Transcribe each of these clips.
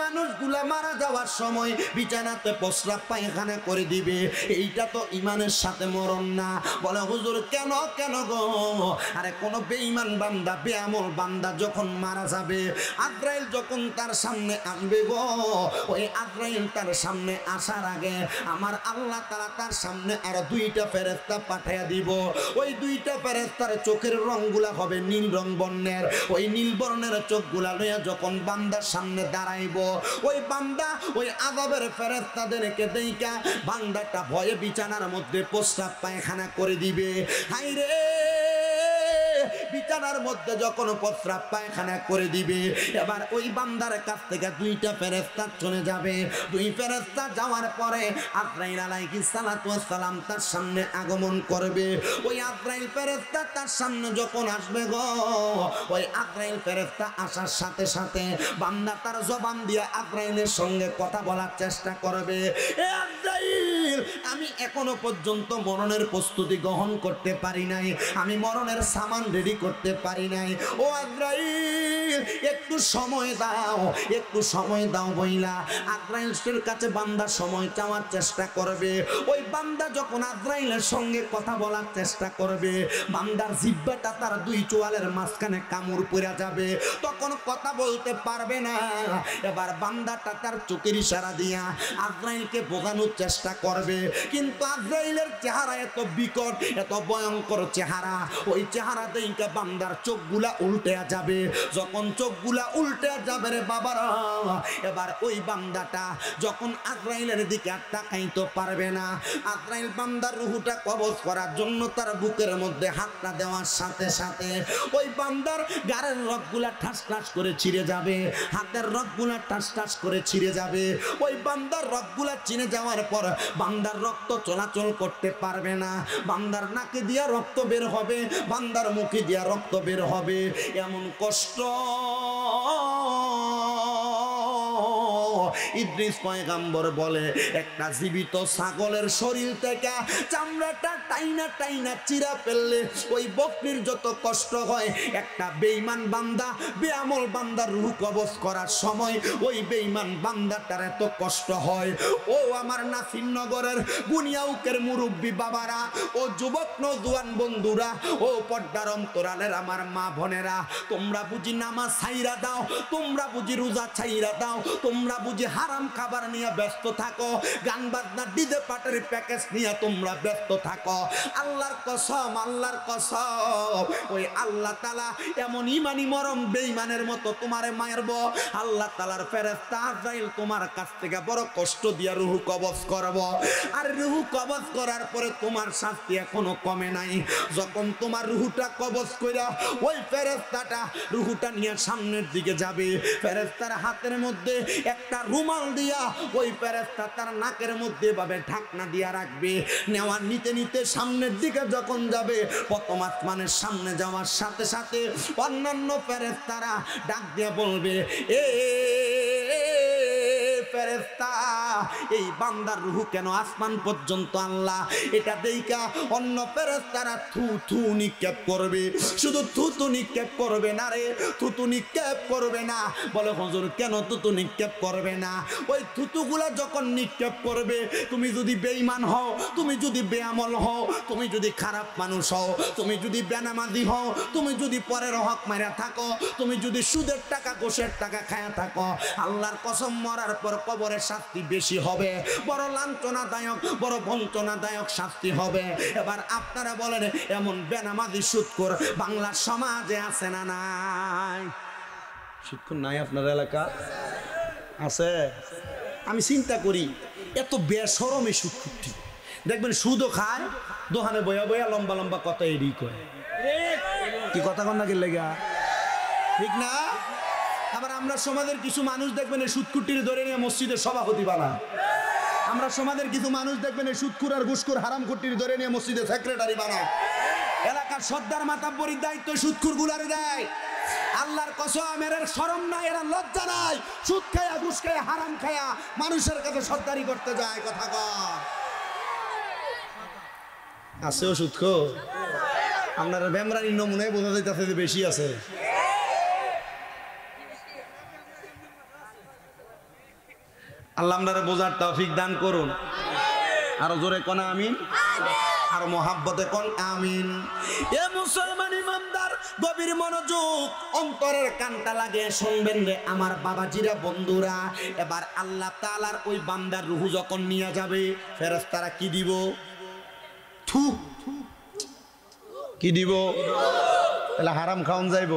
মানুষগুলা মারা যাওয়ার সময় বিছানাতে প্রস্রাব পায়খানা করে দিবে, এইটা তো ইমানের সাথে মরণ না। বলে হুজুর কেন কেন গো? আরে কোন বেঈমান বান্দা বেআমল বান্দা যখন মারা যাবে, আজরাইল যখন তার সামনে আসবে গো, ওই আজরাইল তার সামনে আসার আগে আমার আল্লাহ তাআলা তার সামনে আরো দুইটা ফেরেশতা পাঠিয়ে দিব। ওই দুইটা ফেরেশতার চোখের রংগুলা হবে নীল রং বর্ণের। ওই নীল বর্ণের চোখগুলা লইয়া যখন বান্দার সামনে দাঁড়াইব, ওই বান্দা ওই আযাবের ফেরেশতাদেরকে দেইখা বান্দাটা ভয়ে বিছানার মধ্যে প্রস্রাব পায়খানা করে দিবে। হায়রে বিছানার মধ্যে যখন প্রস্রাব পায়খানা করে দিবে, এবার ওই বান্দার কাছ থেকে দুইটা ফেরেশতা চলে যাবে। দুই ফেরেশতা যাওয়ার পরে আজরাইল আলাইহিস সালাতু ওয়াস সালাম তার সামনে আগমন করবে। ওই আজরাইল ফেরেশতা তার সামনে যখন আসবে গো, ওই আজরাইল ফেরেশতা আসার সাথে সাথে বান্দা তার জবান দিয়ে আজরাইলের সঙ্গে কথা বলার চেষ্টা করবে। এ আজরাইল, আমি এখনো পর্যন্ত মরণের প্রস্তুতি গ্রহণ করতে পারি নাই, আমি মরণের সামান রেডি করতে পারি নাই। ও আজরাইল, একটু সময় দাও, একটু সময় দাও বইলা আজরাইলের কাছে বান্দা সময় চাওয়ার চেষ্টা করবে। ওই বান্দা যখন আজরাইলের সঙ্গে কথা বলার চেষ্টা করবে, বান্দার জিহ্বাটা তার দুই চোয়ালের মাঝখানে কামড় পড়ে যাবে, তখন কথা বলতে পারবে না। এবার বান্দাটা তার চোখের ইশারা দিয়া আজরাইলকে বোঝানোর চেষ্টা করবে, কিন্তু আজরাইলের চেহারা এত বিকট, এত ভয়ঙ্কর চেহারা, ওই চেহারা দেখে বান্দার চোখগুলা উল্টে যাবে। যখন চোখগুলা উল্টে যাবে রে বাবারা, এবার ওই বান্দাটা যখন আজরাইলের দিকে আর তাকাইতে পারবে না। আজরাইল বান্দার রূহটা কবজ করার জন্য তার বুকের মধ্যে হাতটা দেওয়ার সাথে সাথে ওই বান্দার গায়ের রগগুলা ঠাস ঠাস করে ছিঁড়ে যাবে, হাতের রগগুলা ঠাস ঠাস করে ছিঁড়ে যাবে। ওই বান্দার রগগুলা ছিঁড়ে যাওয়ার পর বান্দার রক্ত চলাচল করতে পারবে না, বান্দার নাকে দিয়া রক্ত বের হবে, বান্দার মুখে দিয়া রক্ত বের হবে। এমন কষ্ট ইদ্রিস পয়গম্বর বলে, একটা জীবিত ছাগলের শরীর থেকে চামড়াটা টাইনা টাইনা চিরা ফেললে ওই বকরির যত কষ্ট হয়, একটা বেঈমান বান্দা বেআমল বান্দার রূহ কবজ করার সময় ওই বেঈমান বান্দাটার এত কষ্ট হয়। ও আমার নাসিরনগরের বুনিয়াউকের মুরব্বী বাবারা, ও যুবক নওজোয়ান বন্ধুরা, ও পর্দার অন্তরালের আমার মা বোনেরা, তোমরা বুঝি নামাজ ছাইরা দাও, তোমরা বুঝি রোজা ছাইরা দাও, তোমরা বুঝি হারাম খাবার নিয়ে ব্যস্ত থাকো, গান বাজনা ডিজে পার্টির প্যাকেজ নিয়ে তোমরা ব্যস্ত থাকো। আল্লাহর কসম, আল্লাহর কসম, ওই আল্লাহ তাআলা এমন ইমানি মরম বেঈমানের মতো তোমারে মারব। আল্লাহ তাআলার ফেরেশতা আজরাইল তোমার কাছ থেকে বড় কষ্ট দিয়া রূহ কবজ করব, আর রূহ কবজ করার পরে তোমার শাস্তি এখনো কমে নাই। যখন তোমার রূহটা কবজ কইরা ওই ফেরেশতাটা রূহটা নিয়ে সামনের দিকে যাবে, ফেরেশতার হাতের মধ্যে একটা রুমাল দিয়া ওই ফেরেশতা তার নাকের মধ্যে ভাবে ঢাকনা দিয়া রাখবে। নেওয়ার নিতে নিতে সামনের দিকে যখন যাবে, প্রথম আসমানের সামনে যাওয়ার সাথে সাথে অন্যান্য ফেরেশতারা ডাক দিয়ে বলবে, এ ফেরেশতা, এই বান্দার রূহ কেন আসমান পর্যন্ত আনলা? এটা দেইখা অন্য ফেরেশতারা থু থু নিক্ষেপ করবে। শুধু থুতু নিক্ষেপ করবে না রে, থুতু নিক্ষেপ করবে না। বলে হুজুর কেন থুতু নিক্ষেপ করবে না? ওই থুতুগুলা যখন নিক্ষেপ করবে, তুমি যদি বেঈমান হও, তুমি যদি বেআমল হও, তুমি যদি খারাপ মানুষ হও, তুমি যদি বেনামাজি হও, তুমি যদি পরের হক মারা থাকো, তুমি যদি সুদের টাকা ঘুষের টাকা খায়া থাকো, আল্লাহর কসম মরার পর কবরের শাস্তি বেশি হবে, বড় লাঞ্ছনাদায়ক, বড় বঞ্চনাদায়ক শাস্তি হবে। এবার আপনারা বলেন, এমন বেনামাজি সুদখোর বাংলার সমাজে আছে না নাই? সুদখোর নাই আপনার এলাকা? আছে? আমি চিন্তা করি এত বেশরম এই সুদখোরটি, দেখবেন সুদও খায়, দোকানে বয়া বয়া লম্বা লম্বা কথা এড়ি করে। কি কথা কন না কি লেগা? ঠিক না? আবার আমরা সমাজের কিছু মানুষ দেখবেন এই সুদখুরটির ধরে নিয়ে মসজিদের সভাপতি বানায়। আমরা সমাজের কিছু মানুষ দেখবেন এই সুদখুর আর ঘুষখুর হারামখুরটির ধরে নিয়ে মসজিদের সেক্রেটারি বানায়। এলাকার সর্দার মাতাব্বরির দায়িত্ব সুদখুর গুলারে দেয়। আল্লাহর কসম, এর শরম নাই, এর লজ্জা নাই, সুদ খায়া ঘুষ খায়া হারাম খায়া মানুষের কাছে সর্দারি করতে যায়। কথা কয় আছেও সুদখোর? আপনারা বেমরানির নমুনায় বোঝা যাইতেছে যে বেশি আছে। আল্লাহ আপনারে বোঝার তৌফিক দান করুন। আরো জোরে কোন আমিন, আর মোহাব্বতে কোন আমিন। এ মুসলমান ইমানদার গভীর মনোযোগ, অন্তরের কানটা লাগে শুনবেন রে আমার বাবাজিরা, বন্ধুরা। এবার আল্লাহ তাআলার ওই বান্দার রূহ যখন নিয়ে যাবে, ফেরেশতারা কি দিব? থু, কি দিব? তাহলে হারাম খাওন যাইব,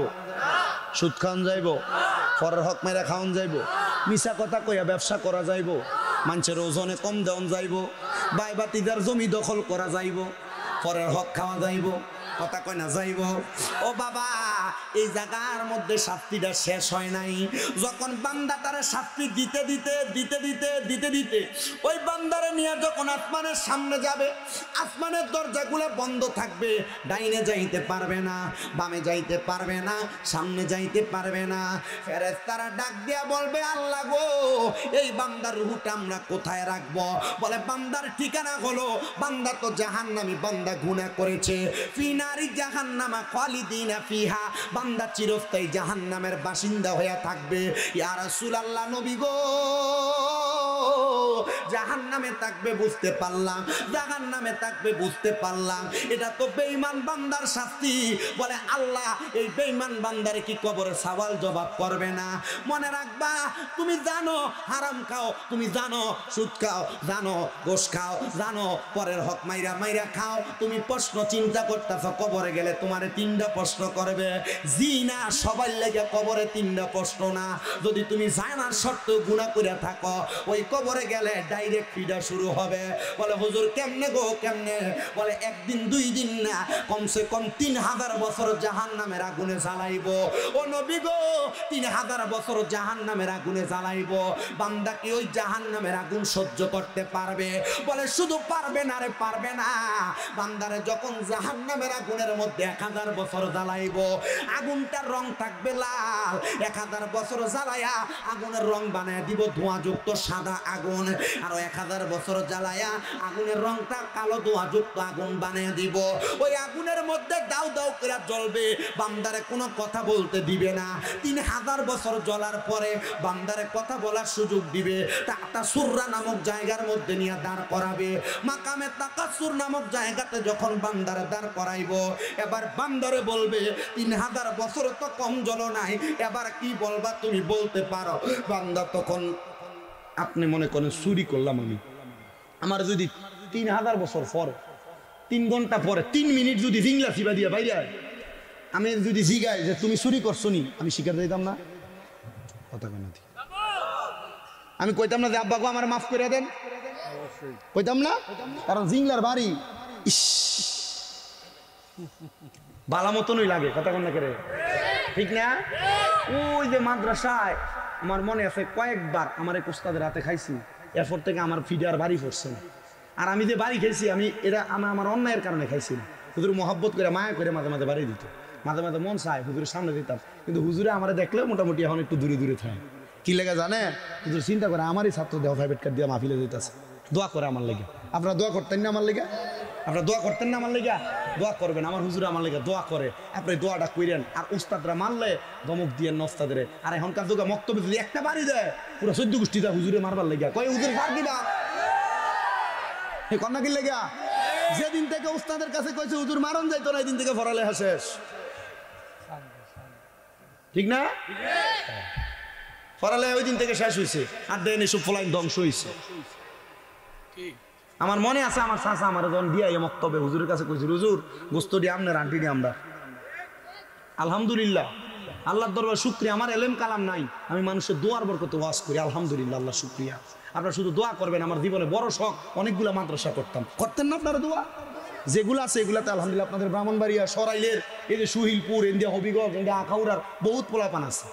সুদ খাওন যাইব, পরের হক মেরা খাওন যাইব, মিছা কথা কইয়া ব্যবসা করা যাইব, মানুষের ওজনে কম দেওয়ান যাইব, বাই বাতিদার জমি দখল করা যাইব, পরের হক খাওয়া যাইব, কথা কয় না যাইব। ও বাবা, এই জায়গার মধ্যে শাস্তিটা শেষ হয় নাই। যখন বান্দা তারা শাস্তি দিতে দিতে দিতে দিতে দিতে দিতে ওই বান্দারে নিয়ে যখন আসমানের সামনে যাবে, আসমানের দরজাগুলো বন্ধ থাকবে, ডাইনে যাইতে পারবে না, বামে যাইতে পারবে না, সামনে যাইতে পারবে না। ফেরেশতারা ডাক দিয়া বলবে, আল্লাহ গো, এই বান্দার রূহটা আমরা কোথায় রাখবো? বলে বান্দার ঠিকানা হলো, বান্দা তো জাহান্নামী, বান্দা গুনাহ করেছে, ফিনারি জাহান্নামা খালিদিনা ফিহা, বান্দা চিরস্থায়ী জাহান্নামের বাসিন্দা হয়ে থাকবে। ইয়া রাসূলুল্লাহ, নবী গো, জাহান্নামে থাকবে বুঝতে পারলাম, জাহান্নামে থাকবে বুঝতে পারলাম, এটা তো বেঈমান বান্দার শাস্তি। বলে আল্লাহ, এই বেঈমান বান্দারে কি কবরে সওয়াল জবাব করবে না? মনে রাখবা, তুমি জানো হারাম খাও, তুমি জানো সুদ খাও, জানো ঘুষ খাও, জানো পরের হক মাইরা মাইরা খাও, তুমি প্রশ্ন চিন্তা করতেছ কবরে গেলে তোমারে 3টা প্রশ্ন করবে। জি না, সবাই লাগে কবরে 3টা প্রশ্ন না। যদি তুমি জানার সত্ত্বেও গুনাহ করে থাকো, ওই কবরে গেলে ডাইরেক্ট ফিডা শুরু হবে। বলে হুজুর কেমনে গো, কেমনে? বলে একদিন 2 দিন না, কমসে কম 3000 বছর জাহান্নামের আগুনে জ্বালাইবো। ও নবী গো, 3000 বছর জাহান্নামের আগুনে জ্বালাইবো। বান্দা কি ওই জাহান্নামের আগুন সহ্য করতে পারবে? বলে শুধু পারবে না রে, পারবে না। বান্দারে যখন জাহান্নামের আগুনের মধ্যে 1000 বছর জ্বালাইবো, আগুনটার রং থাকবে লাল, 1000 বছর জ্বালায়া আগুনের রং বানায় দিব ধোঁয়াযুক্ত সাদা আগুন, আর 1000 বছর জ্বালায়া আগুনের রংটা কালো ধোঁয়াযুক্ত আগুন বানিয়ে দিব। ওই আগুনের মধ্যে দাউ দাউ করে জ্বলবে, বান্দারে কোনো কথা বলতে দিবে না। 3000 বছর জ্বলার পরে বান্দারে কথা বলার সুযোগ দিবে। তাতা সুররা নামক জায়গার মধ্যে নিয়ে দাঁড় করাবে। মাকামে তাকাসুর নামক জায়গাতে যখন বান্দারে দাঁড় করাইব, এবার বান্দারে বলবে 3000 বছর তো কম জ্বলো নাই, এবার কি বলবা তুমি বলতে পারো। বান্দা তখন, আপনি মনে করেন চুরি করলাম আমি, আমার যদি 3000 বছর পরে 3 ঘন্টা পরে 3 মিনিট যদি জিংলা চিবা দিয়া বাইরে আমি যদি জিগাই যে তুমি চুরি করছো নি, আমি স্বীকার দিতাম না? কথা কই না, আমি কইতাম না যে আব্বা গো আমার মাফ করে দেন? কইতাম না? কারণ জিংলার বাড়ি ইস বালা মতনই লাগে, কথা কন না করে, ঠিক না? ওই যে মাদ্রাসায় আমার মনে আছে কয়েকবার আমার এক উস্তাদের হাতে খাইছি, এরপর থেকে আমার ফিডার বাড়ি পড়ছে। আর আমি যে বাড়ি খাইছি, আমি এটা আমার অন্যায়ের কারণে খাইছি না, হুজুর মহব্বত করে মায়া করে মাঝে মাঝে বাড়ি দিত, মাঝে মাঝে মন চায় হুজুরের সামনে দিতাম, কিন্তু হুজুরে আমার দেখলেও মোটামুটি এখন একটু দূরে দূরে থাকে। কি লেগে জানে? হুজুর চিন্তা করে আমারই ছাত্র দেওয়া প্রাইভেট কার্ড দিয়ে মাহফিলে দিতেছে, দোয়া করে আমার লেগে। আপনারা দোয়া করতেন না আমার লেগে? আপনারা দোয়া করতেন না আমার লেগে? দোয়া করবেন, আমার হুজুর আমার লেগে দোয়া করে, আপনি দোয়াটা করেন। আর উস্তাদরা মারলে ধমক দিয়ে নস্তাদের, আর এখনকার যুগে মক্তব্য যদি একটা বাড়ি দেয় পুরো 14 গোষ্ঠী দেয় হুজুরে মারবার লেগে, কয় হুজুর ফার দিবা কন্যা কি লেগে? যেদিন থেকে উস্তাদের কাছে কইছে হুজুর মারণ যাইতো না, এই দিন থেকে পড়ালেখা শেষ, ঠিক না? পড়ালেখা ওই দিন থেকে শেষ হয়েছে, আর দেন এসব ফলাইন ধ্বংস হয়েছে। আমার মনে আছে আমার চাচা আমার যখন দিয়া মক্তবে হুজুরের কাছে কইছিল, হুজুর গোস্ত দিয়ে আপনার আন্টি দিয়ে আমরা। আলহামদুলিল্লাহ, আল্লাহর দরবার শুকরিয়া, আমার এলেম কালাম নাই, আমি মানুষের দোয়ার বরকতে ওয়াজ করি, আলহামদুলিল্লাহ, আল্লাহ শুকরিয়া। আপনারা শুধু দোয়া করবেন। আমার জীবনে বড় শখ, অনেকগুলো মাদ্রাসা করতাম, করতেন না আপনারা দোয়া? যেগুলো আছে এগুলাতে আলহামদুলিল্লাহ আপনাদের ব্রাহ্মণবাড়িয়া, সরাইলের, এই যে সুহিলপুর, ইন্ডিয়া হবিগঞ্জ, ইন্ডিয়া আখাউড়ার বহুত পোলাপান আছে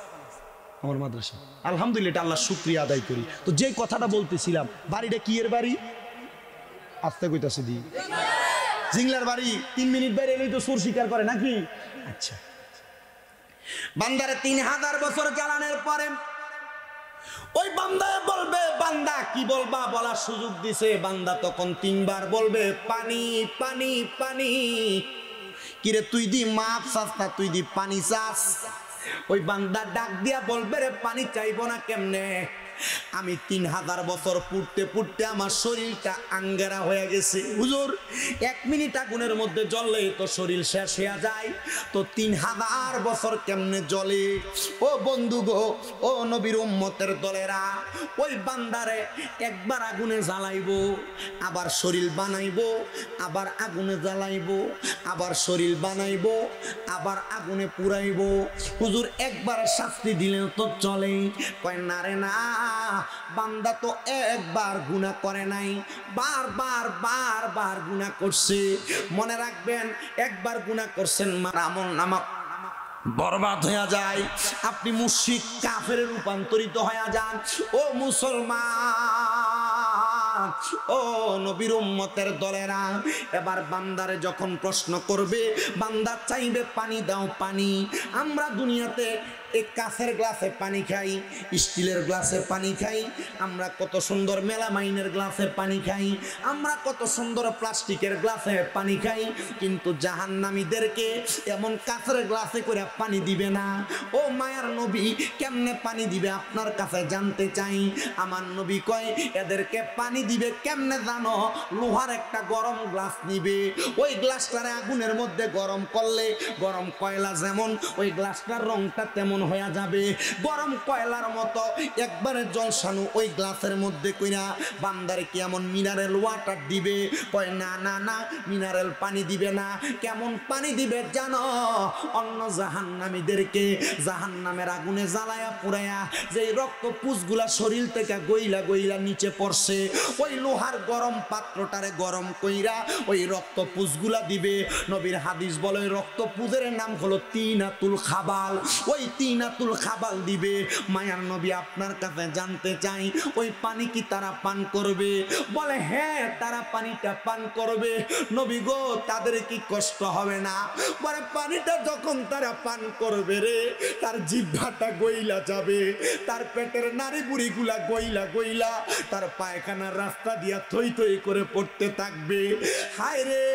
আমার মাদ্রাসা, আলহামদুলিল্লাহ, এটা আল্লাহ শুকরিয়া আদায় করি। তো যে কথাটা বলতেছিলাম, বাড়িটা কি এর বাড়ি? আস্তে কইতাছে দি জিংলার বাড়ি। 3 মিনিট বাইরে এলেই তো সুর স্বীকার করে নাকি? আচ্ছা, বান্দারে 3000 বছর জ্বালানোর পরে ওই বান্দা বলবে, বান্দা কি বলবা বলার সুযোগ দিছে, বান্দা তখন 3 বার বলবে পানি পানি পানি। কিরে তুই দি মাপ চাস না, তুই দি পানি চাস? ওই বান্দা ডাক দিয়া বলবে, রে পানি চাইবো না কেমনে? আমি 3000 বছর পুড়তে পুড়তে আমার শরীরটা আঙ্গারা হয়ে গেছে। হুজুর 1 মিনিট আগুনের মধ্যে জ্বললে তো শরীর শেষ হয়ে যায়, তো 3000 বছর কেমনে জ্বলে? ও বন্ধু গো, ও নবীর উম্মতের দলেরা, ওই বান্দারে একবার আগুনে জ্বালাইবো, আবার শরীর বানাইবো, আবার আগুনে জ্বালাইবো, আবার শরীর বানাইবো, আবার আগুনে পুরাইবো। হুজুর একবার শাস্তি দিলে তো চলে? কয় না রে না, বান্দা তো একবার গুনাহ করে নাই, বারবার বারবার গুনাহ করছে। মনে রাখবেন, একবার গুনাহ করছেন আমল নামা বরবাদ হয়ে যায়, আপনি মুশরিক কাফেরে রূপান্তরিত হয়ে যান। ও মুসলমান, ও নবীর উম্মতের দলেরা, এবার বান্দারে যখন প্রশ্ন করবে, বান্দা চাইবে পানি দাও পানি। আমরা দুনিয়াতে এই কাঁচের গ্লাসে পানি খাই, স্টিলের গ্লাসে পানি খাই, আমরা কত সুন্দর মেলামাইনের গ্লাসে পানি খাই, আমরা কত সুন্দর প্লাস্টিকের গ্লাসে পানি খাই, কিন্তু জাহান্নামীদেরকে এমন কাঁচের গ্লাসে করে পানি দিবে না। ও মায়ার নবী, কেমনে পানি দিবে আপনার কাছে জানতে চাই। আমার নবী কয়, এদেরকে পানি দিবে কেমনে জানো? লোহার একটা গরম গ্লাস নিবে, ওই গ্লাসটারে আগুনের মধ্যে গরম করলে গরম কয়লা যেমন, ওই গ্লাসটার রংটা তেমন হয়ে যাবে, গরম কয়লার মতো একবারে জলসানো ওই গ্লাসের মধ্যে কইরা বান্দারে কি এমন মিনারেল ওয়াটার দিবে? কয় না না না, মিনারেল পানি দিবে না। কেমন পানি দিবে জানো? অন্য জাহান্নামীদেরকে জাহান্নামের আগুনে জ্বালায়া পুরায়া যেই রক্ত পুষগুলা শরীর থেকে গইলা গইলা নিচে পড়ছে, ওই লোহার গরম পাত্রটারে গরম কইরা ওই রক্ত পুষগুলা দিবে। নবীর হাদিস বলে ওই রক্ত পুষের নাম হলো তিনাতুল খাবাল, ওই তিনাতুল খাবাল দিবে। মায়ার নবী আপনার কাছে জানতে চাই, ওই পানি কি তারা পান করবে? বলে হ্যাঁ, তারা পানিটা পান করবে। নবী গো, তাদের কি কষ্ট হবে না? বলে পানিটা যখন তারা পান করবে রে, তার জিহ্বাটা গইলা যাবে, তার পেটের নাড়ি বুড়িগুলা গইলা গইলা তার পায়খানার রাস্তা দিয়া থই থই করে পড়তে থাকবে। হায় রে,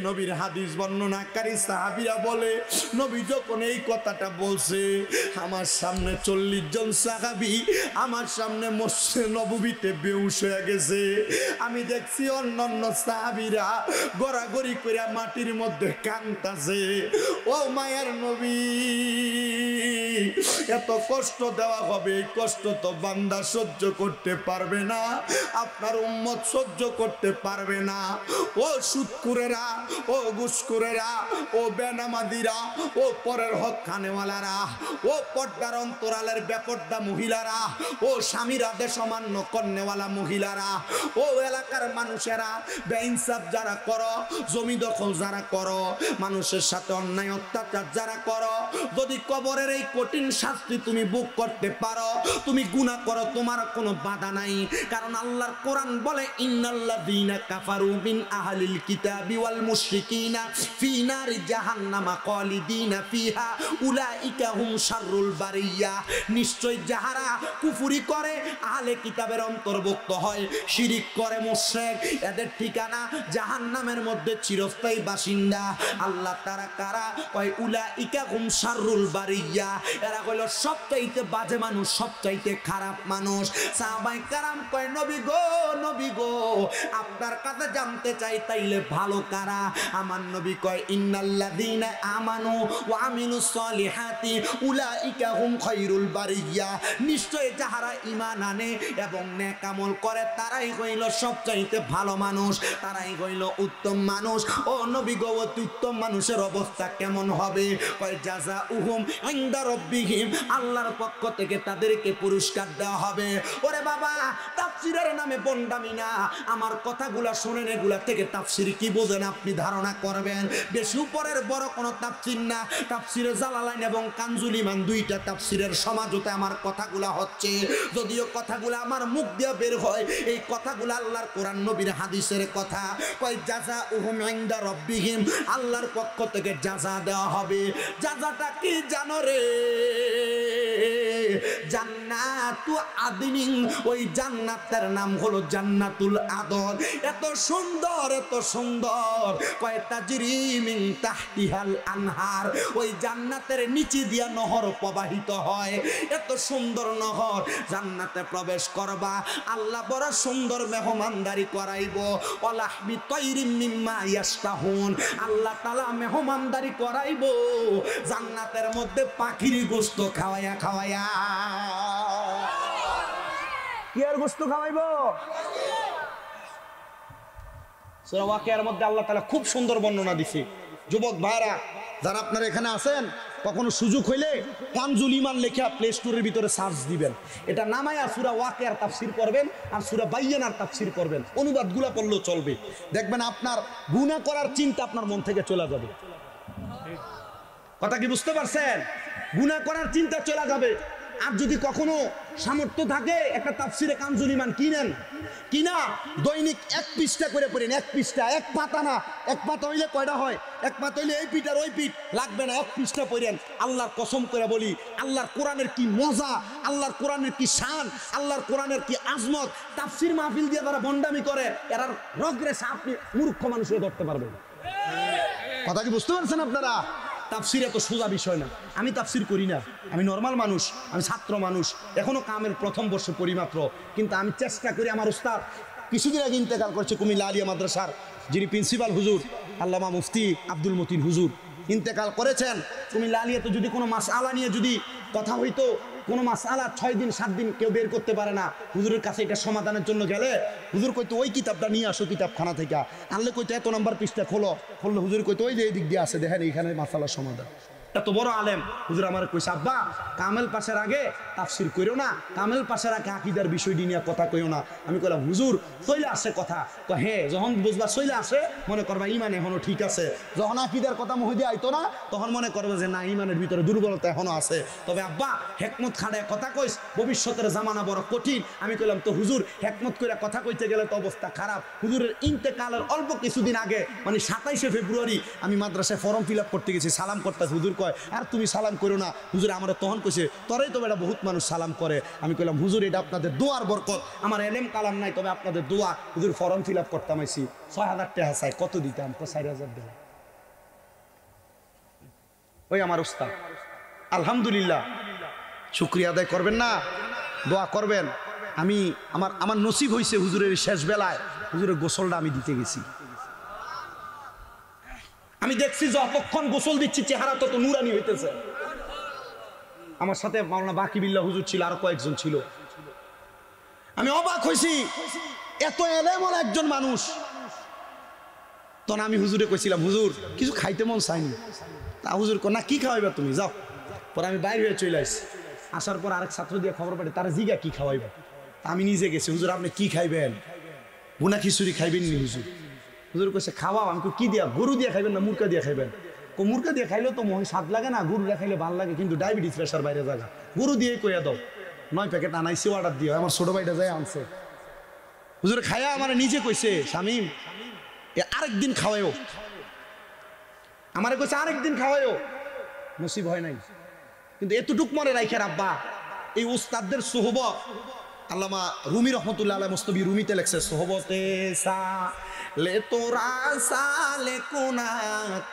নবীর হাদিস বর্ণনাকারী সাহাবীরা বলে, নবী যখন এই কথাটা বলছে, আমার সামনে 40 জন সাহাবী আমার সামনে মসজিদে নববীতে বেহুশ হয়ে গেছে। আমি দেখছি অন্যান্য সাহাবীরা গড়াগড়ি করে মাটির মধ্যে কাঁদতাছে। ও মায়ার নবী, এত কষ্ট দেওয়া হবে, এই কষ্ট তো বান্দা সহ্য করতে পারবে না, আপনার উম্মত সহ্য করতে পারবে না। ও সুদকুরেরা, ও ঘুষখোরেরা, ও বেনামাজিরা, ও পরের হক খানেওয়ালারা, ও পর্দার অন্তরালের বেপর্দা মহিলারা, ও স্বামীর আদেশ অমান্য কর্নেওয়ালা মহিলারা, ও এলাকার মানুষেরা, বেইনসাফ যারা করো, জমি দখল যারা করো, মানুষের সাথে অন্যায় অত্যাচার যারা করো, যদি কবরের এই কঠিন শাস্তি তুমি বুক করতে পারো, তুমি গুনাহ করো, তোমার কোনো বাধা নাই। কারণ আল্লাহর কোরআন বলে, ইন্নাল্লাযীনা কাফারু মিন আহলিল কিতাবি ওয়াল মুশরিকিনা ফি নারি জাহান্নামা খালিদিনা ফিহা উলাইকা হুম শাররুল বারিয়া। নিশ্চয় যাহারা কুফরি করে, আহলে কিতাবের অন্তর্ভুক্ত হয়, শিরিক করে, মুশরিক, এদের ঠিকানা জাহান্নামের মধ্যে চিরস্থায়ী বাসিন্দা। আল্লাহ তারা কারা? কয় উলাইকা হুম শাররুল বারিয়া, এরা হলো সবচাইতে বাজে মানুষ, সবচাইতে খারাপ মানুষ। সাহাবায়ে কেরাম কয়, নবী গো, নবী গো, আপনার কাছে জানতে চাই তাইলে ভালো কারা? আমার নবী কয়, ইন্নাল্লাযীনা আমানু ওয়া আমিলুস সলিহাতি উলাইকা হুম খায়রুল বারিয়া। নিশ্চয় যাহারা ঈমান আনে এবং নেক আমল করে, তারাই হইল সবচাইতে ভালো মানুষ, তারাই হইল উত্তম মানুষ। ও নবী গো, উত্তম মানুষের অবস্থা কেমন হবে? কয় জাযাউহুম ইনদা রাব্বিহিম, আল্লাহর পক্ষ থেকে তাদেরকে পুরস্কার দেওয়া হবে। ওরে বাবা, তাফসীরের নামে বন্ডামি না, আমার কথাগুলা শুনেন, এগুলা থেকে তাফসীর কি বোঝেন আপনি ধারণা করবেন। বেশি উপরের বড় কোনো তাফসীর না, তাফসীরে জালালাইন এবং কানজুল ঈমান, দুইটা তাফসীরের সমাজতে আমার কথাগুলা হচ্ছে। যদিও কথাগুলা আমার মুখ দিয়ে বের হয়, এই কথাগুলা আল্লাহর কোরআন নবীর হাদিসের কথা। কয় জাযাউহুম ইনদা রাব্বিহিম, আল্লাহর পক্ষ থেকে জাযা দেওয়া হবে। জাযাটা কি জানো রে? জান্নাত জান্নাতু আদনিন, ওই জান্নাতের নাম হলো জান্নাতুল আদন। এত সুন্দর, এত সুন্দর, কয় তাজরি মিন তাহতিহাল আনহার, ওই জান্নাতের নিচে দিয়া নহর প্রবাহিত হয়। এত সুন্দর নহর, জান্নাতে প্রবেশ করবা, আল্লাহ বড় সুন্দর মেহমানদারি করাইব। ওয়ালাহমি তাইরিম মিম্মা ইয়াশতাহুন, আল্লাহ তাআলা মেহমানদারি করাইব জান্নাতের মধ্যে পাখির গোশত খাওয়ায়া খাওয়ায়া। কি আর গোশত খাওয়াইব? সূরা ওয়াকিয়ার মধ্যে আল্লাহ তাআলা খুব সুন্দর বর্ণনা দিছে। যুবক ভাইরা যারা আপনারা এখানে আছেন, কখনো সুযোগ হইলে কানজুল ঈমান লেখা প্লে স্টোরের ভিতরে সার্চ দিবেন, এটা নামায়া সূরা ওয়াকিয়ার তাফসীর করবেন আর সূরা বাইয়ানার তাফসীর করবেন, অনুবাদগুলো পড়লেও চলবে। দেখবেন আপনার গুনাহ করার চিন্তা আপনার মন থেকে চলে যাবে। কথা কি বুঝতে পারছেন? গুনাহ করার চিন্তা চলে যাবে। আর যদি কখনো সামর্থ্য থাকে একটা তাফসীরে কানজুল ঈমান কিনেন, কিনা দৈনিক 1 পৃষ্ঠা করে পড়েন। 1 পৃষ্ঠা, 1 পাতা না, 1 পাতা হইলে কয়টা হয়? 1 পাতা হইলে এই পিঠ আর ওই পিঠ লাগবে না, 1 পৃষ্ঠা পড়েন। আল্লাহর কসম করে বলি, আল্লাহর কোরআনের কি মজা, আল্লাহর কোরআনের কি শান, আল্লাহর কোরআনের কি আজমত। তাফসীর মাহফিল দিয়ে যারা বন্ডামি করে, এরার রগরেশা আপনি মূর্খ মানুষকে ধরতে পারবেন। কথা কি বুঝতে পারছেন আপনারা? তাফসীর এত সোজা বিষয় না। আমি তাফসীর করি না, আমি নর্মাল মানুষ, আমি ছাত্র মানুষ, এখনো কামের প্রথম বর্ষে পড়ি মাত্র। কিন্তু আমি চেষ্টা করি, আমার উস্তাদ কিছুদিন আগে ইন্তেকাল করছে কুমিল্লা আলিয়া মাদ্রাসার যিনি প্রিন্সিপাল হুজুর আল্লামা মুফতি আব্দুল মতিন হুজুর ইন্তেকাল করেছেন। কুমিল্লা আলিয়াতে যদি কোনো মাসআলা নিয়ে যদি কথা হইতো, কোনো মাসআলা 6 দিন 7 দিন কেউ বের করতে পারে না, হুজুরের কাছে এটা সমাধানের জন্য গেলে হুজুর কইতো ওই কিতাবটা নিয়ে আসো কিতাবখানা থেকে, আনলে কইতো এত নাম্বার পৃষ্ঠা খুললো হুজুর কইতো ওই যে এই দিক দিয়ে আছে, দেখেন এইখানে মাসআলার সমাধান। এত বড় আলেম হুজুর আমার কইছে, আব্বা কামেল পাশের আগে তাফসীর কইরো না, কামেল পাশের আগে আকীদার বিষয়টি নিয়ে কথা কইও না। আমি কইলাম হুজুর চলে আসে কথা, তো হ্যাঁ যখন বুঝবা চলে আসে মনে করবা ঈমান এখনো ঠিক আছে, যখন আকীদার কথা মুখে আইতো না তখন মনে করবে যে না ঈমানের ভিতরে দুর্বলতা এখনো আছে। তবে আব্বা হেকমত খাড়ায় কথা কইস, ভবিষ্যতের জামানা বড় কঠিন। আমি কইলাম তো হুজুর হেকমত কইরা কথা কইতে গেলে তো অবস্থা খারাপ। হুজুরের ইন্তেকালের অল্প কিছুদিন আগে মানে 27শে ফেব্রুয়ারি আমি মাদ্রাসায় ফর্ম ফিল আপ করতে গেছি, সালাম করতে হুজুর কয় আর তুমি সালাম করো না। হুজুর আমার তখন কইছে তোরাই তো এটা বহুত মানুষ সালাম করে। আমি কইলাম হুজুর এটা আপনাদের দোয়ার বরকত, আমার এলেম কালাম নাই, তবে আপনাদের দোয়া। হুজুর ফর্ম ফিল আপ করতাম আইছি, 6000 টাকা চাই, কত দিতাম? 4000 দিলাম। ওই আমার উস্তাদ, আলহামদুলিল্লাহ শুকরিয়া আদায় করবেন না, দোয়া করবেন। আমি আমার নসিব হইছে হুজুরের শেষ বেলায় হুজুরের গোসলটা আমি দিতে গেছি। আমি দেখছি যতক্ষণ গোসল দিচ্ছি চেহারা তত নুরানি হইতেছে। আমার সাথে মাওলানা বাকি বিল্লাহ হুজুর ছিল, আর কয়েকজন ছিল। আমি অবাক হইছি, এত এলেমন একজন মানুষ। তখন আমি হুজুরে কইছিলাম হুজুর কিছু খাইতে মন চাইনি। তা হুজুর কো না কি খাওয়াইবা তুমি যাও। পরে আমি বাইরে হয়ে চলে আসছি। আসার পর আরেক ছাত্র দিয়ে খবর পাঠে, তারা জিগা কি খাওয়াইবা। আমি নিজে গেছি, হুজুর আপনি কি খাইবেন? বুনা খিচুড়ি খাইবেন নি হুজুর? হুজুর কইছে খাওয়াও। আমি কি দিয়া? গরু দিয়ে খাইবেন না মুরগা দিয়ে খাইবেন? মুরগা দিয়ে খাইলেও তো মনে স্বাদ লাগে না, গরু দিয়ে খাইলে ভালো লাগে, কিন্তু ডায়াবেটিস প্রেশার বাইরে জায়গা। গরু দিয়ে কইয়া দাও। 9 প্যাকেট আনাইছি অর্ডার দিয়ে, আমার ছোট ভাইটা যায় আনছে। হুজুর খায়া আমার নিজে কইছে শামিম আরেকদিন খাওয়াইও, আমারে কইছে আরেকদিন খাওয়াইও। নসিব হয় নাই, কিন্তু এতটুক মনে রাখেন আব্বা এই উস্তাদদের সোহবত। আল্লামা রুমি রহমতুল্লাহ আলাইহি মুস্তবি রুমিতে লেখছে সোহবতে সালে তোরা সালে কুনাত,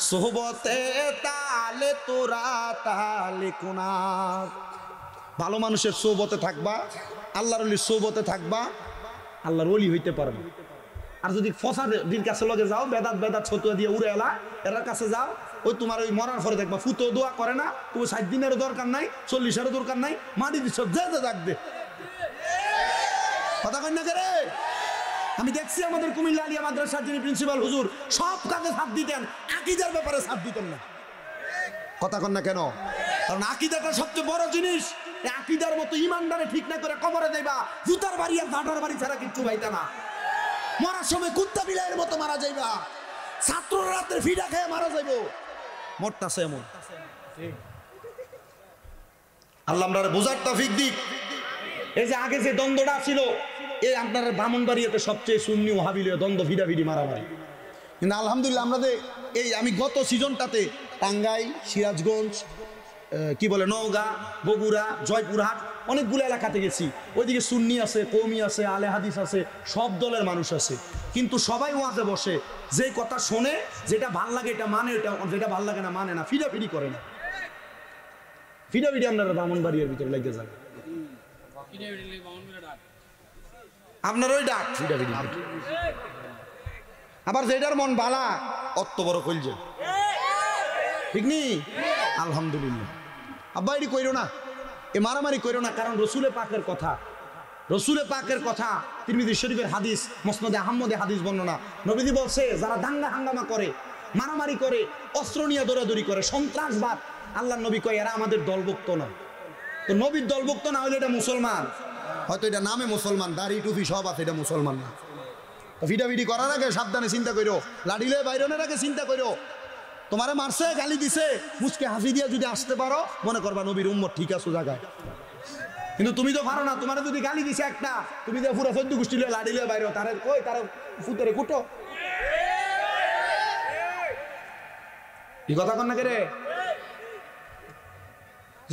সোহবতে তালে তোরা তালে কুনাত। ভালো মানুষের সোহবতে থাকবা, আল্লাহর ওলির সোহবতে থাকবা, আল্লাহর ওলি হইতে পারবে। আর যদি ফসাদের কাছে লগে যাও, বেদাত ছতুয়া দিয়ে উড়ে এলা, এর কাছে যাও, ওই তোমার ওই মরার পরে দেখবা ফুতো দোয়া করে না, তুমি 60 দিনেরও দরকার নাই, 40-এরও দরকার নাই, মাটি দিচ্ছ যে ডাকবে। কথা কই না রে? আমি দেখছি আমাদের কুমিল্লা আলিয়া মাদ্রাসার যিনি প্রিন্সিপাল হুজুর সব কাজে সাথ দিতেন, আকীদার ব্যাপারে সাথ দিতেন না। কথা কন না কেন? কারণ আকীদাটা সবচেয়ে বড় জিনিস। এই আকীদার মতো ইমানদারে ঠিক না করে কবরে দেবা, জুতার বাড়ি আর ঝাঁটার বাড়ি ছাড়া কিচ্ছু পাইতা না। মরার সময় কুত্তা বিলাইয়ের মতো মারা যাইবা, ছাত্ররা রাত্রে ফিডা খেয়ে মারা যাইব। মরতাছে এমন। আল্লাহ আমরা বোঝার তৌফিক দিক। এই যে আগে যে দ্বন্দ্বটা ছিল, এই আপনার ব্রাহ্মণবাড়িয়াতে সবচেয়ে সুন্নি ওয়াহাবিলীয় দ্বন্দ্ব, ভিড়াভিড়ি মারামারি। কিন্তু আলহামদুলিল্লাহ আমাদের এই আমি গত সিজনটাতে টাঙ্গাইল, সিরাজগঞ্জ, কি বলে নওগাঁ, বগুড়া, জয়পুরহাট, অনেকগুলো এলাকাতে গেছি। ওইদিকে সুন্নি আছে, কওমি আছে, আলে হাদিস আছে, সব দলের মানুষ আছে, কিন্তু সবাই ওয়াজে বসে যে কথা শোনে, যেটা ভাল লাগে এটা মানে, যেটা ভাল লাগে না মানে না, ফিডাফিডি করে না। ফিডাফিডি আপনারা ব্রাহ্মণবাড়িয়ার ভিতরে লেগে যান, আপনার ওই ডাক ফিডাফিডি। আবার যেটার মন বালা অত বড় কইলছে, ঠিক নি? আলহামদুলিল্লাহ। আব্বা এটি কইরো না, এ মারামারি কইরো না, কারণ রসুলে পাকের কথা, রসুলে পাকের কথা, তিরমিজি শরীফের হাদিস, মুসনাদে আহমদে হাদিস বর্ণনা, নবীজি বলছে যারা দাঙ্গা হাঙ্গামা করে, মারামারি করে, অস্ত্র নিয়ে দৌড়াদৌড়ি করে, সন্ত্রাসবাদ, আল্লাহ নবী কয় এরা আমাদের দলভুক্ত না। তো নবীর দলভুক্ত না হলে এটা মুসলমান, হয়তো এটা নামে মুসলমান, দাড়ি টুপি সব আছে, এটা মুসলমান না। তো ফিডাফিডি করার আগে সাবধানে চিন্তা করো, লাড়িলে বাইরনের আগে চিন্তা করো। তোমারে মারছে, গালি দিছে, মুচকে হাসি দিয়ে যদি আসতে পারো, মনে করবা নবীর উম্মত ঠিক আছে জায়গায়। কিন্তু তুমি তো পারো না, তোমার যদি গালি দিছে একটা, তুমি যে পুরো 14 গোষ্ঠী লাড়িলে বাইরে, তারে কই তারা ফুতেরে কুটো, কি কথা কন না কে রে?